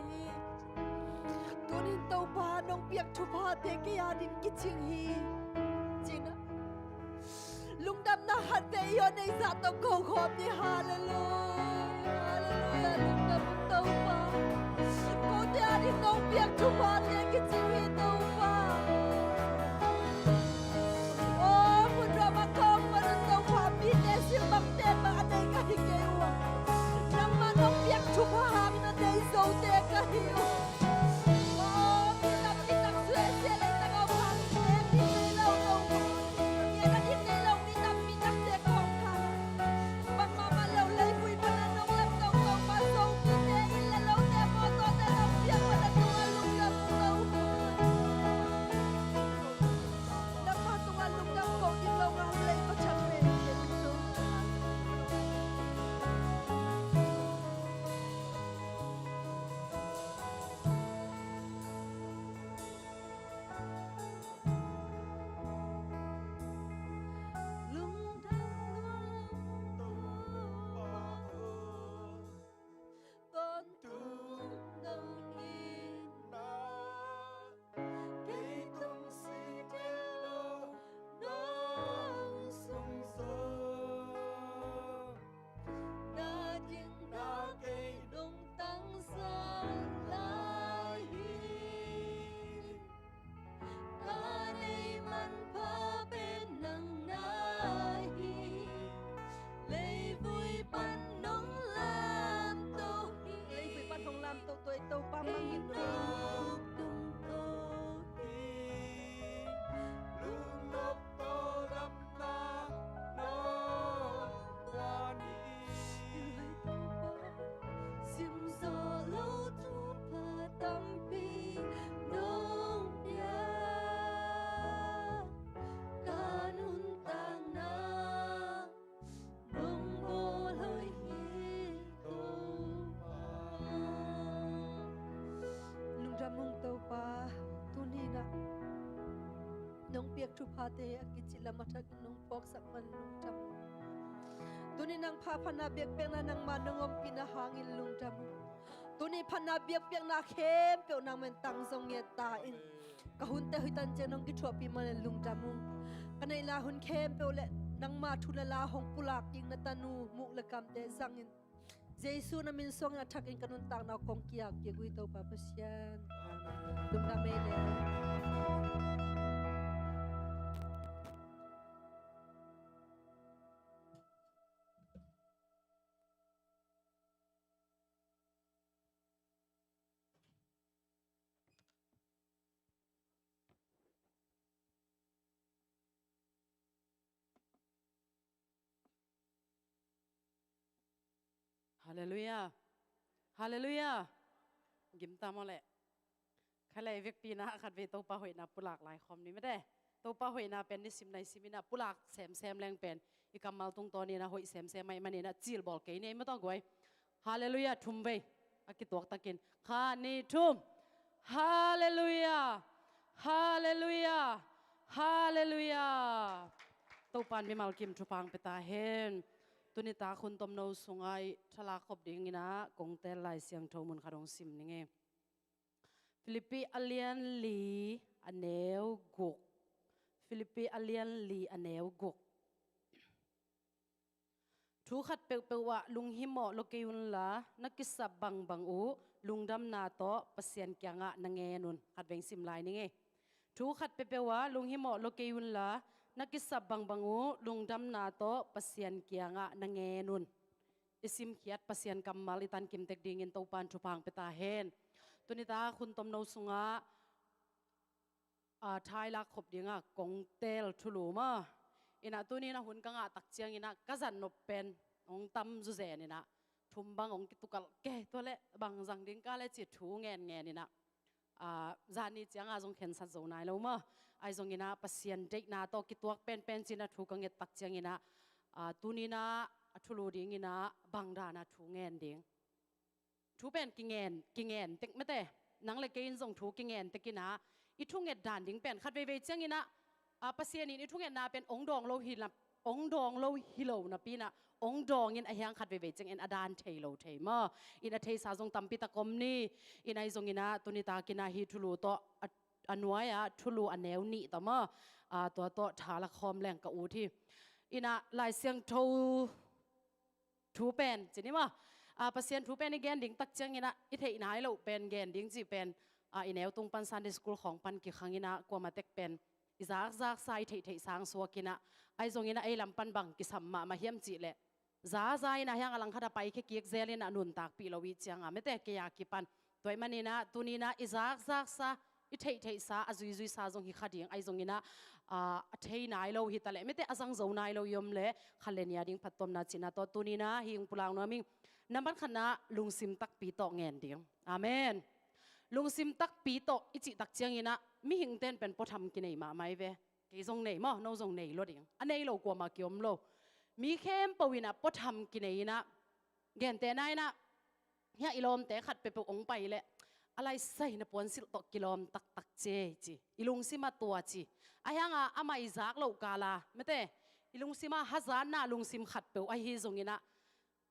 tunin tàu pa nong piak thu pha te ki ya din ki ching hi china lung dam na hat ve yo nei za to ko khom ni hallelujah hallelujah lung dam tàu pa ko te ya din nong piak thu pha te ki ching hi tàu pa oh mun ra ma kom ma tàu pa bi te sil bang te ma anei ka hi ke wa nang ma nong piak thu pha ha mi na dei zo te ka hi piak thu pha te akichila mathak nong pok sak man lung tam tuni nang pha phana biak pek na nang ma nongom pina hangin lung tam tuni phana biak pek na khem pe nang men tang zong ye ta in ka hun te huitan che nong ki thua pi man lung tam kanai la hun khem pe le nang ma thula la hong pulak king na tanu mu le kam te zangin Jesu na min song na thakin kanun tang na kong kia ke gui to pa pasien lung na me le Hallelujah. Hallelujah. Gim ta mo le. Khalai vek pi na khat ve to pa hoi na pulak lai khom ni me de. To pa hoi na pen ni sim nai simina pulak sem leng pen. Ikamal tung to ni na hoi sem mai mani na chil bol ke nei ma to goi. Hallelujah thum ve. Akitok takin. Kha ni thum. Hallelujah. Hallelujah. Hallelujah. To pan mi mal kim thupang peta hen. Tunita khun tom no sungai thala khop ding ina kongtel lai siang thomun kharong sim ninge Philippi alian li aneu guk Philippi alian li aneu guk thu khat pe pe wa lung himo lokeun la nakisab bang u lungdam na to pasien kyanga nange nun khat beng sim lai ninge thu khat pe pe wa lung himo lokeun la nakisab bangu lungdam na to pasien kianga nange nun isim khiat pasien kamal itan kimtek ding in topan thupang peta hen tunita khun tom no sunga ท้ายลักขบดิ้งกงเตลทุลูมาอินะตัวนี้นะหุ่นกังตักเจียงอินะกษันนบเป็นองตั้มจุเซนี่นะทุ่มบังองกิตุกลแก่ตัวเละบังจังดิ้งกาเละจิตถูเงินนี่นะจานี่เจียงจงเข็นสัตว์โจนายแล้วมาไอจงอินะปัสเซียนเด็กนาโตกิตัวเป็นจินะถูกังเงตักเจียงอินะตัวนี้นะทุลูดิ้งอินะบังดานะถูเงินดิ้งถูเป็นกิเงินเต็กไม่เตะนังเล็กกินจงถูกิเงินเต็กกินะอีทุ่งเงินด่านดิ้งเป็นขัดเวเจียงอินะปัสเซียนอีทุ่งเงินนาเป็นองดองโลหินองดองโลหิโลนะปีนะองดองอินไอยังขัดเวจังอินอดานเทโลเทมาอินอเทสาจงตัมปิตะกอมนี่อินไอจงอินะตุนิตากินาฮิทุลูโตอันวยทุลูอันแนวนี่ต่อมาตัวโตทาละคอมแรงกะอูที่อินะลายเสียงทูเป็นจีนี่มาปัสเซียนทูเป็นในแกนดิ้งตักจังอินะอิเทอินายเราเป็นแกนดิ้งจีเป็นอินแนวตุงปันซันเดสกูลของปันกิขังอินะกว่ามาเต็กเป็นอิจากไซเทสางสวกินะไอจงอินะไอลำปันบังกิสัมมาเฮียมจีเลจ้าอินะยังอลังคาดไปแค่เกียกเซลินะนุนตากปีลวิจังไม่แต่เกียกิปันตัวมันนี่นะตัวนี้นะอิจากซาอิเทสาอจุยซาจงฮิขัดยังไอจงอินะเทนายเราฮิตาเลไม่แต่อจังโจนายเรายมเลขันเลนียดิ้งพัดตมนาจินะตัวนี้นะฮิงปุลางน้อมิงน้ำมันขณะลุงซิมตักปีโตเงินดิ้งอาเมนลุงซิมตักปีโตอิจิตักเจียงอินะมีหิงเต้นเป็นปฐมกินไหนมาไม่เวกี่ทรงไหนมั้งโน้ทรงไหนรถเองอันไหนเรากลัวมาเกี่ยมโลมีเข้มปวินะปฐมกินไหนนะเงินเต้นไหนนะเฮียอิลอมแต่ขัดไปปองไปเลยอะไรใส่นะปวนสิลตกิลอมตักเจจีอิลุงซิมาตัวจีไอ้ยังอามาอิจากเรากาลาไม่แต่อิลุงซิมาฮัจานนะลุงซิมขัดไปไอ้ฮิทรงอินะ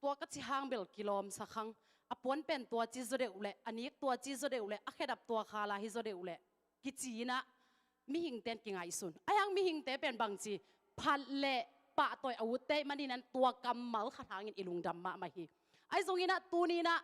ตัวก็จิหางเบลกิลอมสักครั้งอปวนเป็นตัวจีโซเดอุเลอันนี้ตัวจีโซเดอุเลอะแค่ดับตัวคาลาฮิโซเดอุเลกิจีนะมีหิงเต้นกิงไอซุนไอ้ยังมีหิงเต้เป็นบางจีพันเละปะตัวอาวุธเตมันนี่นั้นตัวกำมัลขัดหางอิลุงดำมาฮีไอ้ทรงอินะตัวนี้นะ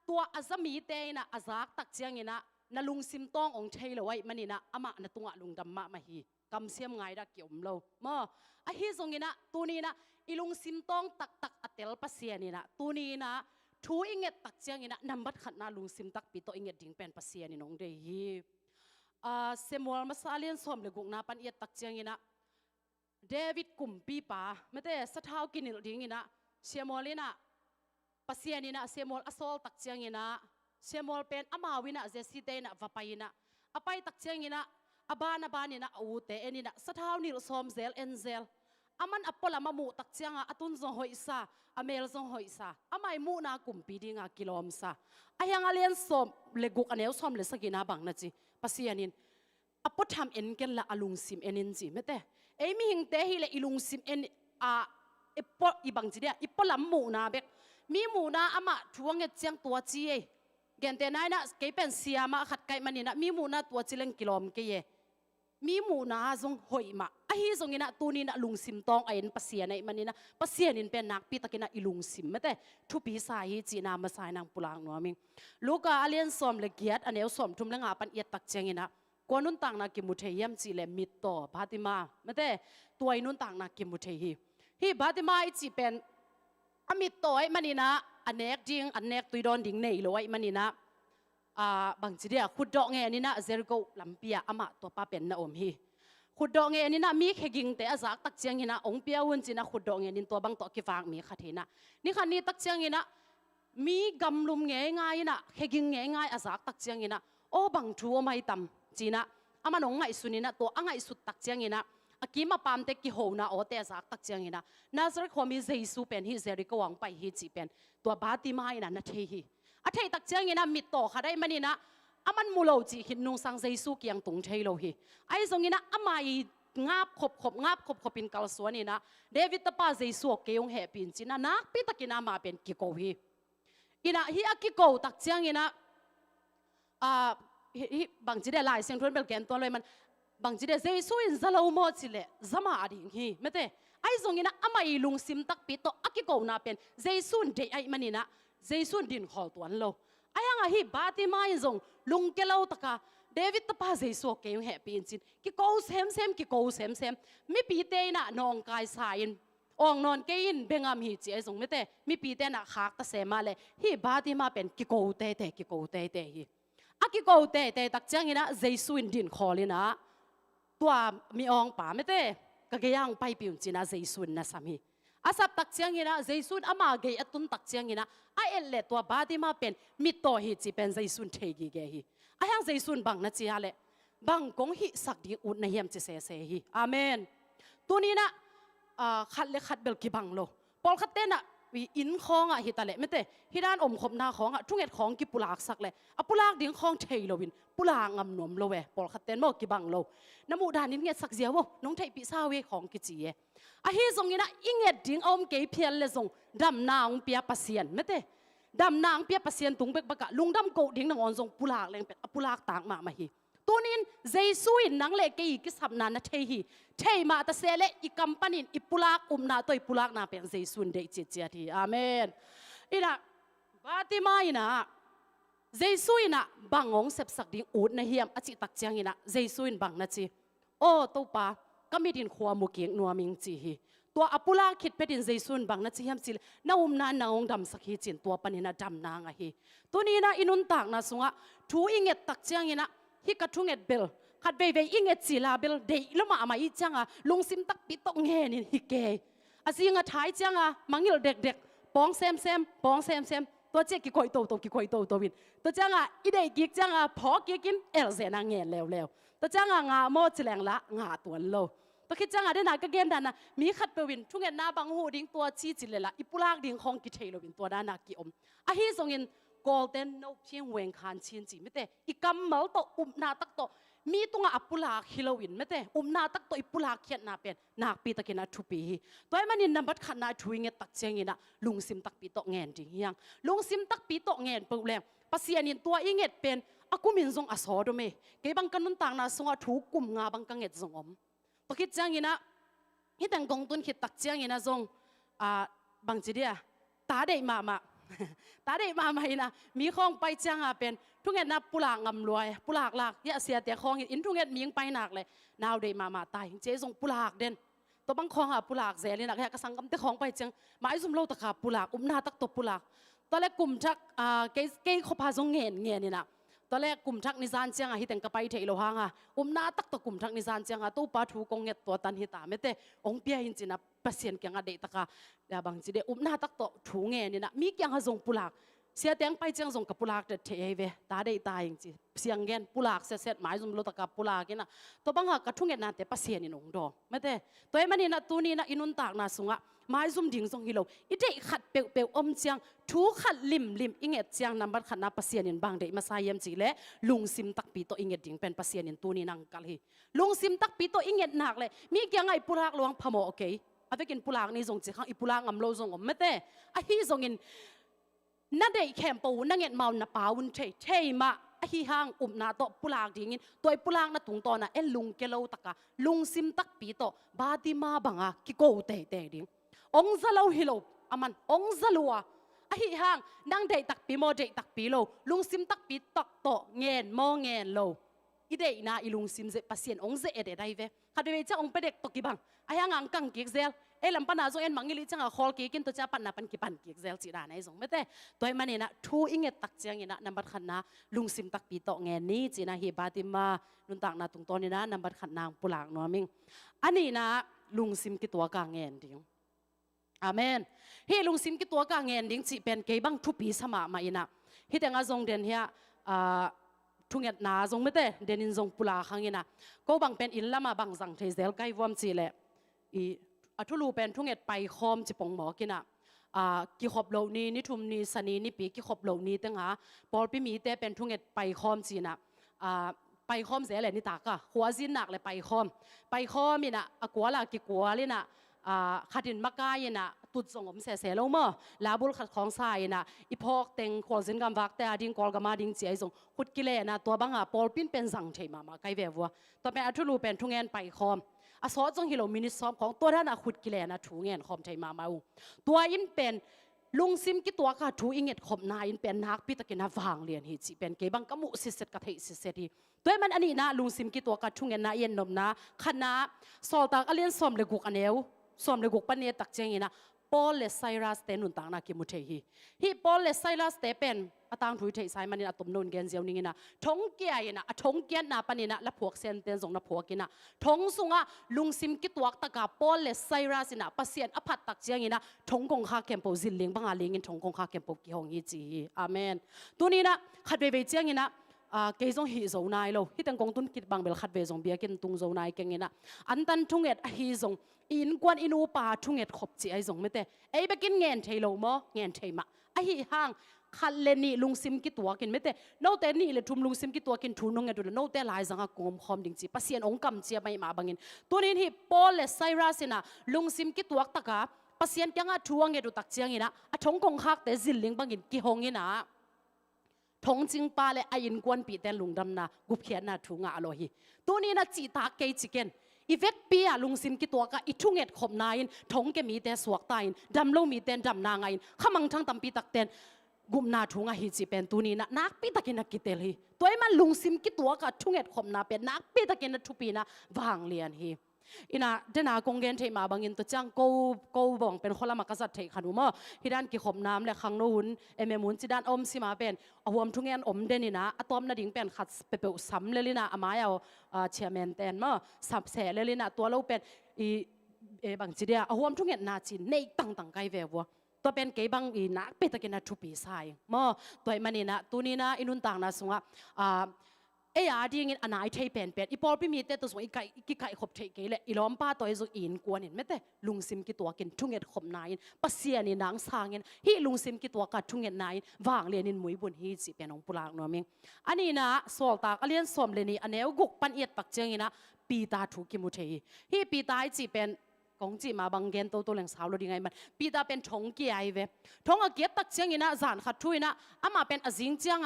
ตัวอาซามีเตนะอาจากตักเจียงอินะนลุงซิมตององเทลไว้มันนี่นะอามานะตัวลุงดำมาฮีกำเสียมไงดักเกี่ยวมโลมาไอ้ฮีทรงอินะตัวนี้นะอิลุงซิมตองตักอัตเตลปัสเซียนี่นะตัวนี้นะทูอิงเงตักเจียงอินะนำบัดขัดนาลุงซิมตักปีโตอิงเงดิ้งเป็นปัสเซียนี่น้องเดียเซมูลมาซาเลียนสมเลกุกนาปันเอียตักเจียงอินะเดวิดกุมปีป่าไม่ได้สะท้าวกินนิลดิ้งอินะเซมูลินะปัสเซียนี่นะเซมูลอโซลตักเจียงอินะเซมูลเป็นอามาวินะเจสิเตนะวาไปนะอไปตักเจียงอินะอบานี่นะอูเตเอนี่นะสะท้าวนิลสมเซลเอ็นเซลอามันอปลามามูตักเจียงอาตุนจงหอยซาอเมลจงหอยซาอาไม่มูนากุมปีดิ้งกิโลมซาไอยังอาเลียนสมเลกุกอันเอลสมเลสกินาบังนะจีปัสเซียนินอปทำเอ็นกันละอลุงซิมเอ็นจีไม่แต่เอ้มีหิงเตฮิเลอิลุงซิมเอ็นเอปอีบังจีเดียอีปลามูนาเบกมีมูนาอามาทวงเงเจียงตัวจีเอเกนเตนายนะเกยเป็นเสียมาขัดไกมันนี่นะมีมูนาตัวจีเลงกิโลมเกยมีมูนาจงหอยมาไอ้จงอินะตัวนี้นะลุงซิมตองไอ้นปัสเซียนไอ้มันนี่นะปัสเซียนินเป็นนักปีตะกินะอิลุงซิมไม่แต่ทุปีสายจีนามาสายนางปุลางนัวมิงลูกอาเลียนสอมเลเกียดอันเอวสอมทุ่มเลงอาปันเอียตักเจียงอินะกวนนุนต่างนักกิมุเทียมจีเลมิตโตบาติมาไม่แต่ตัวนุนต่างนักกิมุเทีฮีบาติมาไอจีเป็นอมิตโตไอ้มันนี่นะอันเนกจิงอันเนกตุยดอนดิ่งเนยเลยไอ้มันนี่นะบางทีเดียขุดดอกเงี้ยนี่นะเซอร์โกลำเปียอามาตัวป้าเป็นนะอมฮีขุดดอกเงี้ยนี่นะมีแค่กิงแต่อาจากตักเจียงนี่นะองเปียวุ่นจีนะขุดดอกเงี้ยนี่ตัวบางตัวกีฟางมีขัดเห็นนะนี่คันนี้ตักเจียงนี่นะมีกำลุมเงี้ยง่ายนะแค่กิงเงี้ยง่ายอาจากตักเจียงนี่นะโอ้บางทัวไม่ต่ำจีนะอามันองไงสุนี่นะตัวอ่างไงสุดตักเจียงนี่นะอากิมาปามเตกิโหนะโอเตอาจากตักเจียงนี่นะน่าจะขวามีเจสูเป็นฮิเซริกวังไปฮิจีเป็นตัวบาติมาอินะนะเทฮีอาเทตักเจียงนี่นะมิตโตค่ะได้มันนี่นะอามันมูโลจีหินนุงสังเจสูเกียงตุงเทโลฮีไอ้ตรงนี้นะอามางับขบปินกัลสวนนี่นะเดวิดตะป้าเจสูเกียงแห่ปินจีนะนักปีตะกินามาเป็นกิโกฮีอินะฮีอากิโกตักเจียงนี่นะบางจีเดลายเสียงทวนเบลแกนตัวเลยมันบางจีเดเจสูอินซาโลโมจิเลซามาอดิงฮีไม่แต่ไอ้ตรงนี้นะอามาลุงซิมตักปีโตอากิโกนาเป็นเจสูนเดไอ้มันนี่นะเจสูนดินขอตัวนั้นโลไอ้ยังฮีบาติมาอินซงลุงเกลาตะกาเดวิดตะป้าเจสูเกียงแห่ปินจินกิโกเซมกิโกเซมมีปีเตนะนองกายสายนองนอนเกินเบงามฮีจีไอ้ซงไม่แต่มีปีเตนะขากตะเสมาเลยฮีบาติมาเป็นกิโกเตฮีอากิโกเตตักเจียงนะเจสูอินดินขอเลยนะ ตัวมีองป่าไม่เต้ก็กยังไปปิวจีน่าเจสุนนะสามีอาศับตักเชียงยินะเจสุนอามาเกยตุนตักเชียงยินะไอเอลเลตัวบาดีมาเป็นมิโตฮิจีเป็นเจสุนเทกีเกฮีอายังเจสุนบังนะจีฮะเลบังกงฮิสักดีอุดในเฮียมจีเซเซฮีอาเมนตัวนี้นะขัดเล็กขัดเบลกีบังโลปอลขัดเต้นอะอินคองอะฮิตาเลไม่เต้ฮิดานอมขบนาของอะทุ่งเอ็ดของกิปุลากสักเลยอะปุลากดิ้งของเทยโลวินปุลางำนวมโลเวปอลขัดเต้นโมกีบังโลน้ำมูดานินเงียสักเสียวน้องไทยปีซาเวของกิจีเออะฮิซงอินะอิงเอ็ดดิ้งอมเกยเพียนเลซงดำนางเปียปัสเซียนไม่เต้ดำนางเปียปัสเซียนตุงเบกบกะลุงดำโกดิ้งนางออนซงปุลากแรงเป็ดอะปุลากต่างมาฮีตัวนี้เจสุยนังเล็กกี่กิสับนานะเทฮีเทมาตะเซเลอีกัมปานินอีปุลากนาตัวอีปุลากนาเป็นเจสุนเดจิตเจียทีอาเมนอีน่ะบาติมาอีน่ะเจสุยน่ะบังองเสพสักดิ้งอูดนะเฮียมอจิตักเจียงอีน่ะเจสุยบังนะจีโอ้ตัวป้าก็มีดินขวามุกเกียงนัวมิงจีฮีตัวอปุลาคิดเป็นดินเจสุนบังนะจีเฮียมจีน้านาองดำสักฮีจินตัวปนินะดำนางอะฮีตัวนี้นะอินุนตากนะสุงะทูอิงเงตักเจียงอีน่ะฮิกระทุ่งเอ็ดเบลขัดเวอิงเอ็ดศิลาเบลเดย์ละมาอีจังอ่ะลุงซิมตักปิตกเงนิฮิเกยอาซิงอ่ะท้ายจังอ่ะมังยิลเด็กปองเซมปองเซมตัวเจ๊กิคอยโตตัววินตัวจังอ่ะอีเด็กกิกจังอ่ะพอกินเอลเซนังเงนแล้วตัวจังอ่ะงาโมจิแรงละงาตัวโลตัวคิดจังอ่ะได้หนักก็เกมดันนะมีขัดเปวินทุ่งเอ็ดหน้าบังหูดิ้งตัวชี้จิเลยละอีปุลากดิ้งของกิเทโลวินตัวด้านนักกิอมอาฮิส่งอินgolden no เพียงเวงคานชินจีไม่แต่อีกำมัลโตนาตักโตมีตัวอัปุลาฮิโลวินไม่แต่นาตักโตอิปุลาเขียนนาเป็นนักปีตะกินนาทุปีตัวมันนี่นับบัดขันนาทุยเงตักเชียงนะลุงซิมตักปีโตเงินจริงยังลุงซิมตักปีโตเงินเปล่าแรงปัสยานินตัวอีเงตเป็นอากูมินซงอสอดไหมเก็บังกันนุนต่างนาซงอาถูกกุมงาบังกังเงตซงอมตัวคิดจังยินะฮิตังกงตุนคิดตักเชียงยินะซงบางจีเดียตาได้มาตาได้มาไหมนะมีของไปจังอ่ะเป็นทุกเงินนับปุลางำรวยปุลากหลักยะเสียแต่ของอินทุกเงินมีงไปหนักเลยนาวได้มาตายเจ๊ส่งปุลากเด่นตัวบางของอ่ะปุลากเสียเลยนะแค่กระสังกำแต่ของไปจังหมายสุ่มโลตะขาปุลากนาตักตบปุลากตอนแรกกลุ่มชักเกย์เขาพาส่งเงินนี่นะตอนแรกกลุ่มชักนิสานเจียงอ่ะฮิแต่งกระไปเทโลหางอ่ะนาตักตบกลุ่มชักนิสานเจียงอ่ะตู้ปลาถูกงเงตัวตันฮิตาไม่แต่องเปียหินจินะเปเซียนเกียงอ่ะเดตะกาแล้วบางจีเดนาตักตบถูเงินนี่นะมีเกียงหาส่งปุลากเสียแตงไปเจียงส่งกับปุลากเด็ดเทเวตาได้ตายจริงๆเสียงเงินปุลากเสร็จหมายสุ่มโลตะกับปุลากินนะตัวบางหากกระทุ่งเงินนั่นแต่ปัสเซียนนี่หนงดอไม่แต่ตัวมันนี่นะตัวนี้นะอินุนตากนะสุงะหมายสุ่มดิ่งส่งฮิโลอีเด็กขัดเปลวอมเจียงทูขัดลิมอิงเงตเจียงนำบัดขัดนาปัสเซียนนี่บางเด็กมาใส่ยมจีเล่ลุงซิมตักปีโตอิงเงตดิ่งเป็นปัสเซียนนี่ตัวนี้นังกัลฮีลุงซิมตักปีโตอิงเงตหนักเลยมีเกี่ยงไงปุลากหลวงพะโมโอเคอาไปกินปุลากนี่ส่งจีข้างอีปุลากงำโลส่งอมไม่แต่ไอ้ที่ส่งอินนั่นเด็กแคมปูนั่งเงินเมาหน้าป่าวุ้นเทมาฮิฮังนาโตปุลากดิ้งินตัวปุลากน่ะถุงตอนน่ะลุงเกลาตะกะลุงซิมตักปีโตบาดิมาบังอ่ะกิโกเตดิ้งองซาโลฮิโลอามันองซาลัวฮิฮังนั่งเด็กตักปีโมเด็กตักปีโลลุงซิมตักปีตักโตเงินโมเงินโลอีเด็กน่ะอีลุงซิมเจปัสเซียนองเจเอเดได้เวฮัดเวจ้าองไปเด็กตกิบังฮังอังกังกิกเซลลำปนาจงเอ็นมังงิลิจังอ่ะคอลกิกินตัวจ้าปันนับปันกิปันกิกเซลจีดานไอ้จงไม่แต่ตัวมันเนี่ยนะทูอิงเงตักเจียงเนี่ยนะนับบัดขันนะลุงซิมตักปีโตเงินนี้จีน่าฮิบาติมานุนตักนะตรงตัวนี้นะนับบัดขันนางปุลากนัวมิงอันนี้นะลุงซิมกิตัวกางเงินดิ้งอาเมนเฮ้ลุงซิมกิตัวกางเงินดิ้งจีเป็นเก็บบังทุปีสมามาอินะฮิแต่งอาจงเดนเฮียทุกเงินนาจงไม่แต่เดนินจงปุลาขังอินะก็บังเป็นอินละมาบังสังเทเซลไกวอมจีเล่อัทุลูเป็นทุกเอ็ดไปคอมจิปงหมอกินกิขบเหล่านี้นิทุมนี้สนีนิปีกิขบเหล่านี้ตั้งหาปอลพิมีแต่เป็นทุกเอ็ดไปคอมจีนะไปคอมเสียเลยนี่ตากะหัวจินหนักเลยไปคอมมีนะกัวละกิกัวเลยนะขัดินมักกายนะตุดส่งผมเสียลงมาลาบุลขัดของใส่นะอีพอกเต็งขวจินกำวักแต่ดิ้งกอลกมาดิ้งเจียส่งขุดกิเลนะตัวบังหาปอลพินเป็นสังเทมาไกลเววัวตัวเป็นอัทุลูเป็นทุกเอ็ดไปคอมอาซอจงฮิโลมินิซอมของตัวท่านขุดกิเลนะถูเงินคอมไทยมาตัวอินเป็นลุงซิมกิตัวก็ถูอิงเงตคอมนาอินเป็นนักพิตกินวางเรียนฮิจิเป็นเก็บังกมุสิเสตกะเทสิเสตีตัวมันอันนี้นะลุงซิมกิตัวก็ถูเงินนาเย็นนมนะขณะสอลตากเลียนซอมเลกุกอันเอวซอมเลกุกปนเนตักเจงินะ ปอลเลสไซรัสเตนุนต่างนักกิมุเทฮีปอลเลสไซรัสเตเป็นต่างถุยเทสายมันนี่ตุ่มนูนเกนเจียวนี่นะทงเกียนะทงเกียนะปนินะและพวกเซนเตนส่งนะพวกกินะทงสุงะลุงซิมกิตวักตะกาปอลเลสไซรัสนะปัสเซียนอภัตตักเจียงนะทงกงคาเกมโปซิลลิงบังอาลิงินทงกงคาเกมโปกิฮงฮีจีอาเมนตัวนี้นะขัดเวเจียงนะเกยจงฮีโซนายโลฮิตังกงตุนกิดบางเบลขัดเวจงเบียกินตุงโซนายเก่งนะอันตันทุงเอ็ดฮีจงอินกวนอินูปาทุงเอ็ดขบจีไอจงไม่เตไอเบกินเงินเทโลมอเงินเทมะไอฮีห่างขัดเลนี่ลุงซิมกิตัวกินไม่เตโนเตนี่เลยทุ่มลุงซิมกิตัวกินทุนนงเงินดูโนเตลายจังกงคอมดิงจีปัสเซียนองกำเจียไม่มาบังเงินตัวนี้ที่ปอลเลสไซรัสนะลุงซิมกิตัวตะกาปัสเซียนยังอ่ะทัวงเงินดูตักเจียงงินะอ่ะทงกงคักแต่ซิลลิงบังเงินกิฮงงินะทงจิงปาเลอายินกวนปีเตนลุงดำนะกุบเขียนนะทุงอ่ะอโลฮีตัวนี้นะจีตาเกยจิเกนอีเวกปีอะลุงซิมกิตัวกะอีทุ่งเอ็ดขบนายนทงเกมีแต่สวกตายนดำโลมีเตนดำนางไงขมังทั้งตำปีตักเตนกุมนาทุงอ่ะฮิจิเป็นตัวนี้นะนักปีตะกินนักกิเตลฮีตัวไอ้มันลุงซิมกิตัวกะทุ่งเอ็ดขบนาเป็นนักปีตะกินนักทุปีนะวางเลียนฮีอินะเดนากงเกนเทมาบางอินตัวจังกูบองเป็นคนละมักษัตริย์เทขนุมฮิด้านกิขมน้ำและขังนูนมุนจิด้านอมสิมาเป็นอวมทุ่งเงินอมเดนินะอะตอมนาดิ่งเป็นขัดเปเปอซ้ำเลยนะอามาเอาเชียร์แมนเตนสับแสเลยนะตัวเราเป็นบางจีเดียอวมทุ่งเงินนาจินในตั้งไกลเววตัวเป็นเกบังนักเป็นตะกินนักทุปีสายตัวมันนี่นะตัวนี้นะอินุนต่างนะสงะดีเงินอันไหนเทเป็นอีพอลพี่มีแต่ตัวส่วนอีกไก่ขบเทเกเลยอีล้อมป้าตัวไอ้ส่วนอินกวนเห็นไหมแต่ลุงซิมกิตัวกินทุ่งเงินขบนายปัสเซียนี่นางสางเงินฮีลุงซิมกิตัวกัดทุ่งเงินนายวางเรียนินมวยบุญฮีจีเป็นองปุลากนัวมิงอันนี้นะสอลตากเลียนสมเลนี่อันนี้กุกปันเอียดปักเจียงนะปีตาถูกกิมุเทฮีปีตาจีเป็นกงจีมาบังเกนตัวแหลงสาวเราดีไงมันปีตาเป็นทงเกียเวทงเกียตักเจียงนะจานขัดทุยนะอามาเป็นอจิงเจียง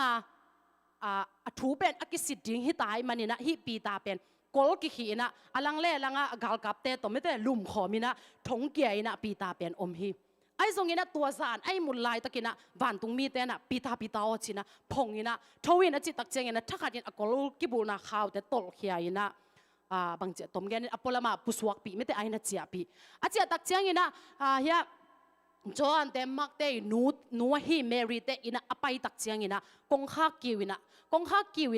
ถูเป็นอกิสิดิ่งฮิตายมันนี่นะฮิปีตาเป็นกอลกิขีนะอลังเล่ลังกาลกับเตะตัวไม่แต่ลุ่มขอมินะทงเกียนะปีตาเป็นอมฮีไอ้ทรงนี้นะตัวสารไอ้มุลลายตะกินะวันตุงมีเตนะปีตาอชินะพงนี่นะทวินอจิตักเจงนะถ้าขาดยันกอลกิบูนะข่าวแต่ตลเขียนะบางเจตมแกนี่อพอลมาปุสวกปีไม่แต่ไอ้นะเจียปีอาเจียตักเจงนะเฮียจอนเต็มมักเตนูฮีเมรีเตอินะอภัยตักเจียงอินะกงข้ากิวิ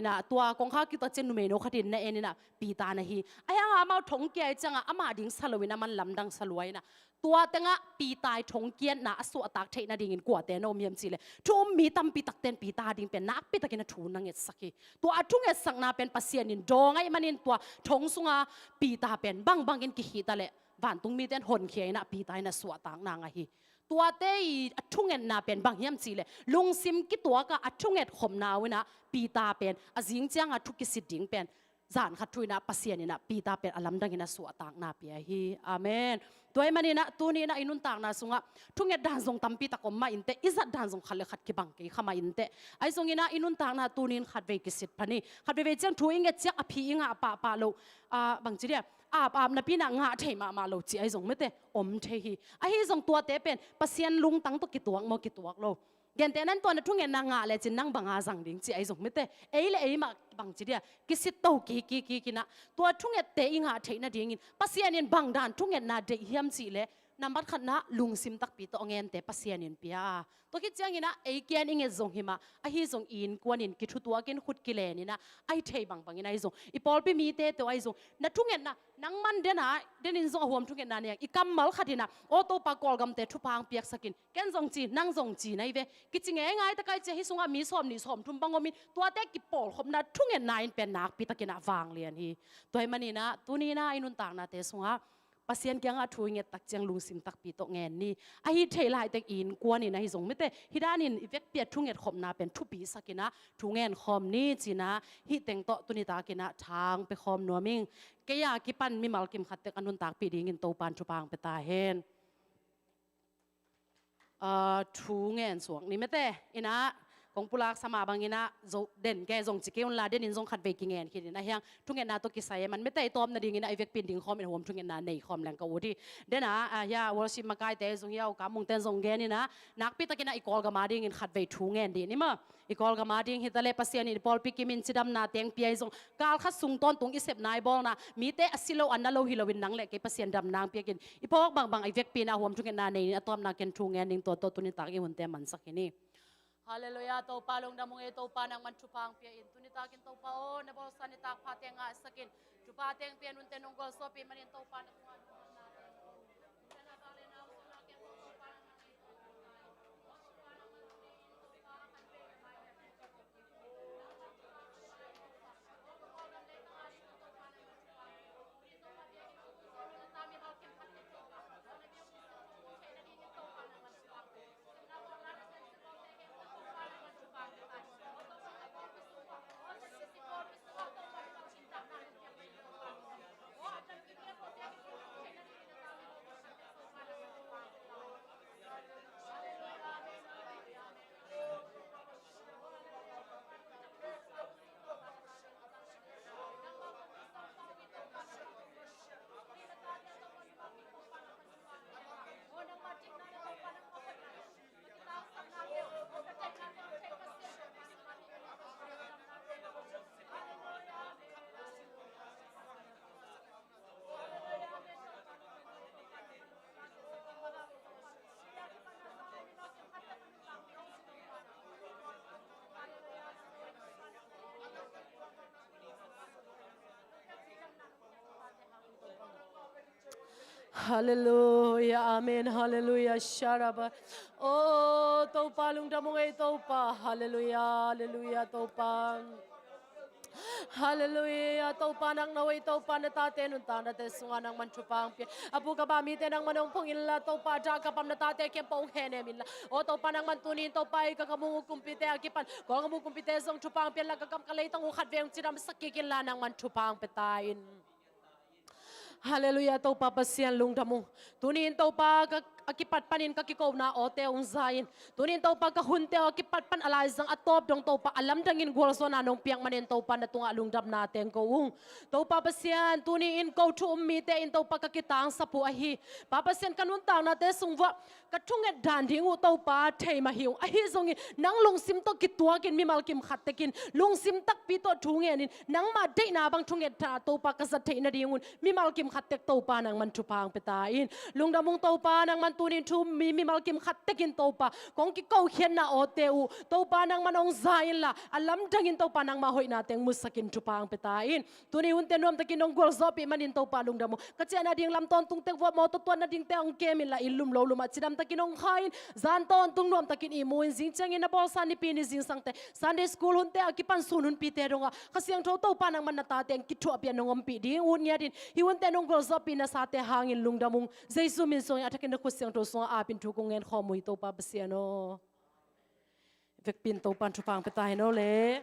นะตัวกงข้ากิวตักเจนุเมโนขัดินนะเอ็นนะปีตานะฮีไอ้ยังอามาทงเกียจังอามาดิ่งสลวยนะมันลำดังสลวยนะตัวเต็งปีตายทงเกียนะสวตักเทนะดิ่งกว่าเตนอมยมจีเลยทุ่มมีตั้มปีตักเตนปีตาดิ่งเป็นนักปีตักนะทูนังเอสักตัวทุ่งเอสักนาเป็นปัสเซียนินดองไอ้มันนินตัวทงสุงาปีตาเป็นบังกินกิฮิตาเลยวันตุงมีเตนหนเขียนะปีตายนะสวตักนางไอ้ฮีตัวเตยทุ่งเงินนาเป็นบางยามจีเลยลุงซิมกิตัวก็ทุ่งเงินขมนาวินะปีตาเป็นจิงจังทุกสิดิ่งเป็นจานขัดทุยนะปัสเซียนี่นะปีตาเป็นอลัมดังนะสวต่างนาเปียฮีอาเมนตัวมันนี่นะตัวนี้นะอินุนต่างนะสุงะทุ่งเงินด่านทรงตั้มปีตะกมาอินเตอิจัดด่านทรงขัดเลยขัดกิบังกีขมาอินเตไอทรงนี้นะอินุนต่างนะตัวนี้ขัดเวกิสิตพันนี่ขัดเวจังทุ่งเงินเจ้าอภิงะปะโลบางจีเดียอาบนะพี่นางงาเทมาโลจีไอซงไม่เตอมเทฮีไอฮีซงตัวเตเป็นปัสเซียนลุงตั้งตัวกิตัวมอกิตัวโลเกนเตนั้นตัวนั้นทุ่งเงินนางงาเลยจินนั่งบังอาสังดิ่งจีไอซงไม่เตเอเลเอมาบางจีเดียกิสิตโตกีนะตัวทุ่งเงินเตอิงาเทนะดิ่งปัสเซียนบังดานทุ่งเงินนาเดียมจีเลยนำบัดขันนะลุงซิมตักปีตัวเงินเตปัสเซียนเปียตัวคิดจังนะไอเกียนอิงเงซงหิมะไอฮีซงอินกวนอินกิทุตัวกินขุดกิเลนี่นะไอเทบังอินไอซงอีพอลปีมีเตตัวไอซงนะทุ่งเงินนะนังมันเดนะเดนินซงหัวมทุ่งเงินนะเนี่ยอีกำมัลขัดินะโอโตปากอลกำเตทุพางเปียกสกินแกนซงจีนังซงจีนะไอเวกิจเงยง่ายตะไคร้เจฮิซงอามีสอมนี่สอมทุ่มบังอมิตัวเตกิปอลขมนะทุ่งเงินนายเป็นนักปีตะกินะวางเลียนฮีตัวไอมันนี่นะตัวนี้นะไอนุนต่างนะเตซงอาปัสเซียนเกียงอาทุยเงตักเจียงลุงซิมตักปีโตเงินนี่ไอฮิเทลายเตกินกวนนี่นะฮิซงไม่เตฮิดานินอีเวกเปียทุ่งเงินขมนาเป็นทุปีสักินะทุ่งเงินขมนี่จีนะฮิเต็งโตตุนิตากินะทางไปขมนัวมิงเกียกิปันมีมัลกิมขัดเตกันนุนตากปีดิ่งอินโตปันชุปางไปตาเฮนทุ่งเงินสวงนี่ไม่เตอินะ kong pulak sama bangina zo den ke zong chike un la den in zong khat ve kingen khin na hyang thungen na to kisai man me tai tom na ding ina ivek pin ding khom in hom thungen na nei khom lang ka odi dena ya worship makai te zong yau ka mung ten zong gen ina nak pi takina ikol ga ma ding in khat ve thungen di ni ma ikol ga ma ding hitale pasian in pol pi kimin chidam na teng pi zong kal kha sung ton tung isep nai bol na mi te asilo an na lo hilowin nang le ke pasian dam nang pi kin ipok bang bang ivek pin a hom thungen na nei atom na ken thungen ding to tunin tak i hun te man sakini Hallelujah to palong damong ito pa nang manchupang pia in tunita kin to pa o na bolsa ni tak pateng nga sakin chupateng pia nun tenong gol so pi manin to pa na tuan Hallelujah, amen, hallelujah, sharaba. Oh, topa lung damong ay topa. Hallelujah, hallelujah, topa. Hallelujah, topa nang naway topa na tate nun ta na tesunga nang manchupang pi. Apu ka ba mite nang manong pongilla topa jaga pam na tate kem pong hene minla. O topa nang mantunin topa ay kakamungu kumpite akipan. Ko ang mu kumpite song chupang pi lagakam kalay tang ukat veng sidam sakikila nang manchupang petain. Hallelujah, tau pa pasian lung damu. Tunin tau pa akipat panin kakikaw na ote ung zayin. Tunin tau pa kahunte o akipat pan alazang atop dong tau pa alam dangin gwalso na nung piang manin tau pa na tunga lung dam natin ko ung. Tau pa pasian tunin kau tu umite in tau pa kakitang sa puahi. Papasian kanuntang na te sungwa katunget danding u tau pa tay mahiung. Ahi zongin nang lung sim to kituakin mimal kim khatekin. Lung sim tak pito tungenin nang maday na bang tunget ta tau pa kasatay na dingun mimal kim khatek tau pa nang manchupang petain. Lung damong tau pa nang mantunin tu mimal kim khatekin tau pa. Kung kikaw hien na oteu tau pa nang manong zain la alam dangin tau pa nang mahoy nating musakin chupang petain. Tuni unte nuam takin nong gol zopi manin tau pa lung damo. Kasi na ding lam ton tung tengwa mo tutuan na ding teong kemin la ilum lo lumat sidam takin nong hain zan ton tung nuam takin imuin zing changin na bolsa ni pini zing sangte Sunday school hunte akipan sunun pite donga kasi ang tau pa nang manatate ang kitu apian nong ampi ding unya din hiwante nong gol zopi na sate hangin lung damong Jesu min song atakin na kusyang to song apin tukungen khomu ito pa basiano vek pin to pan chupang petai no le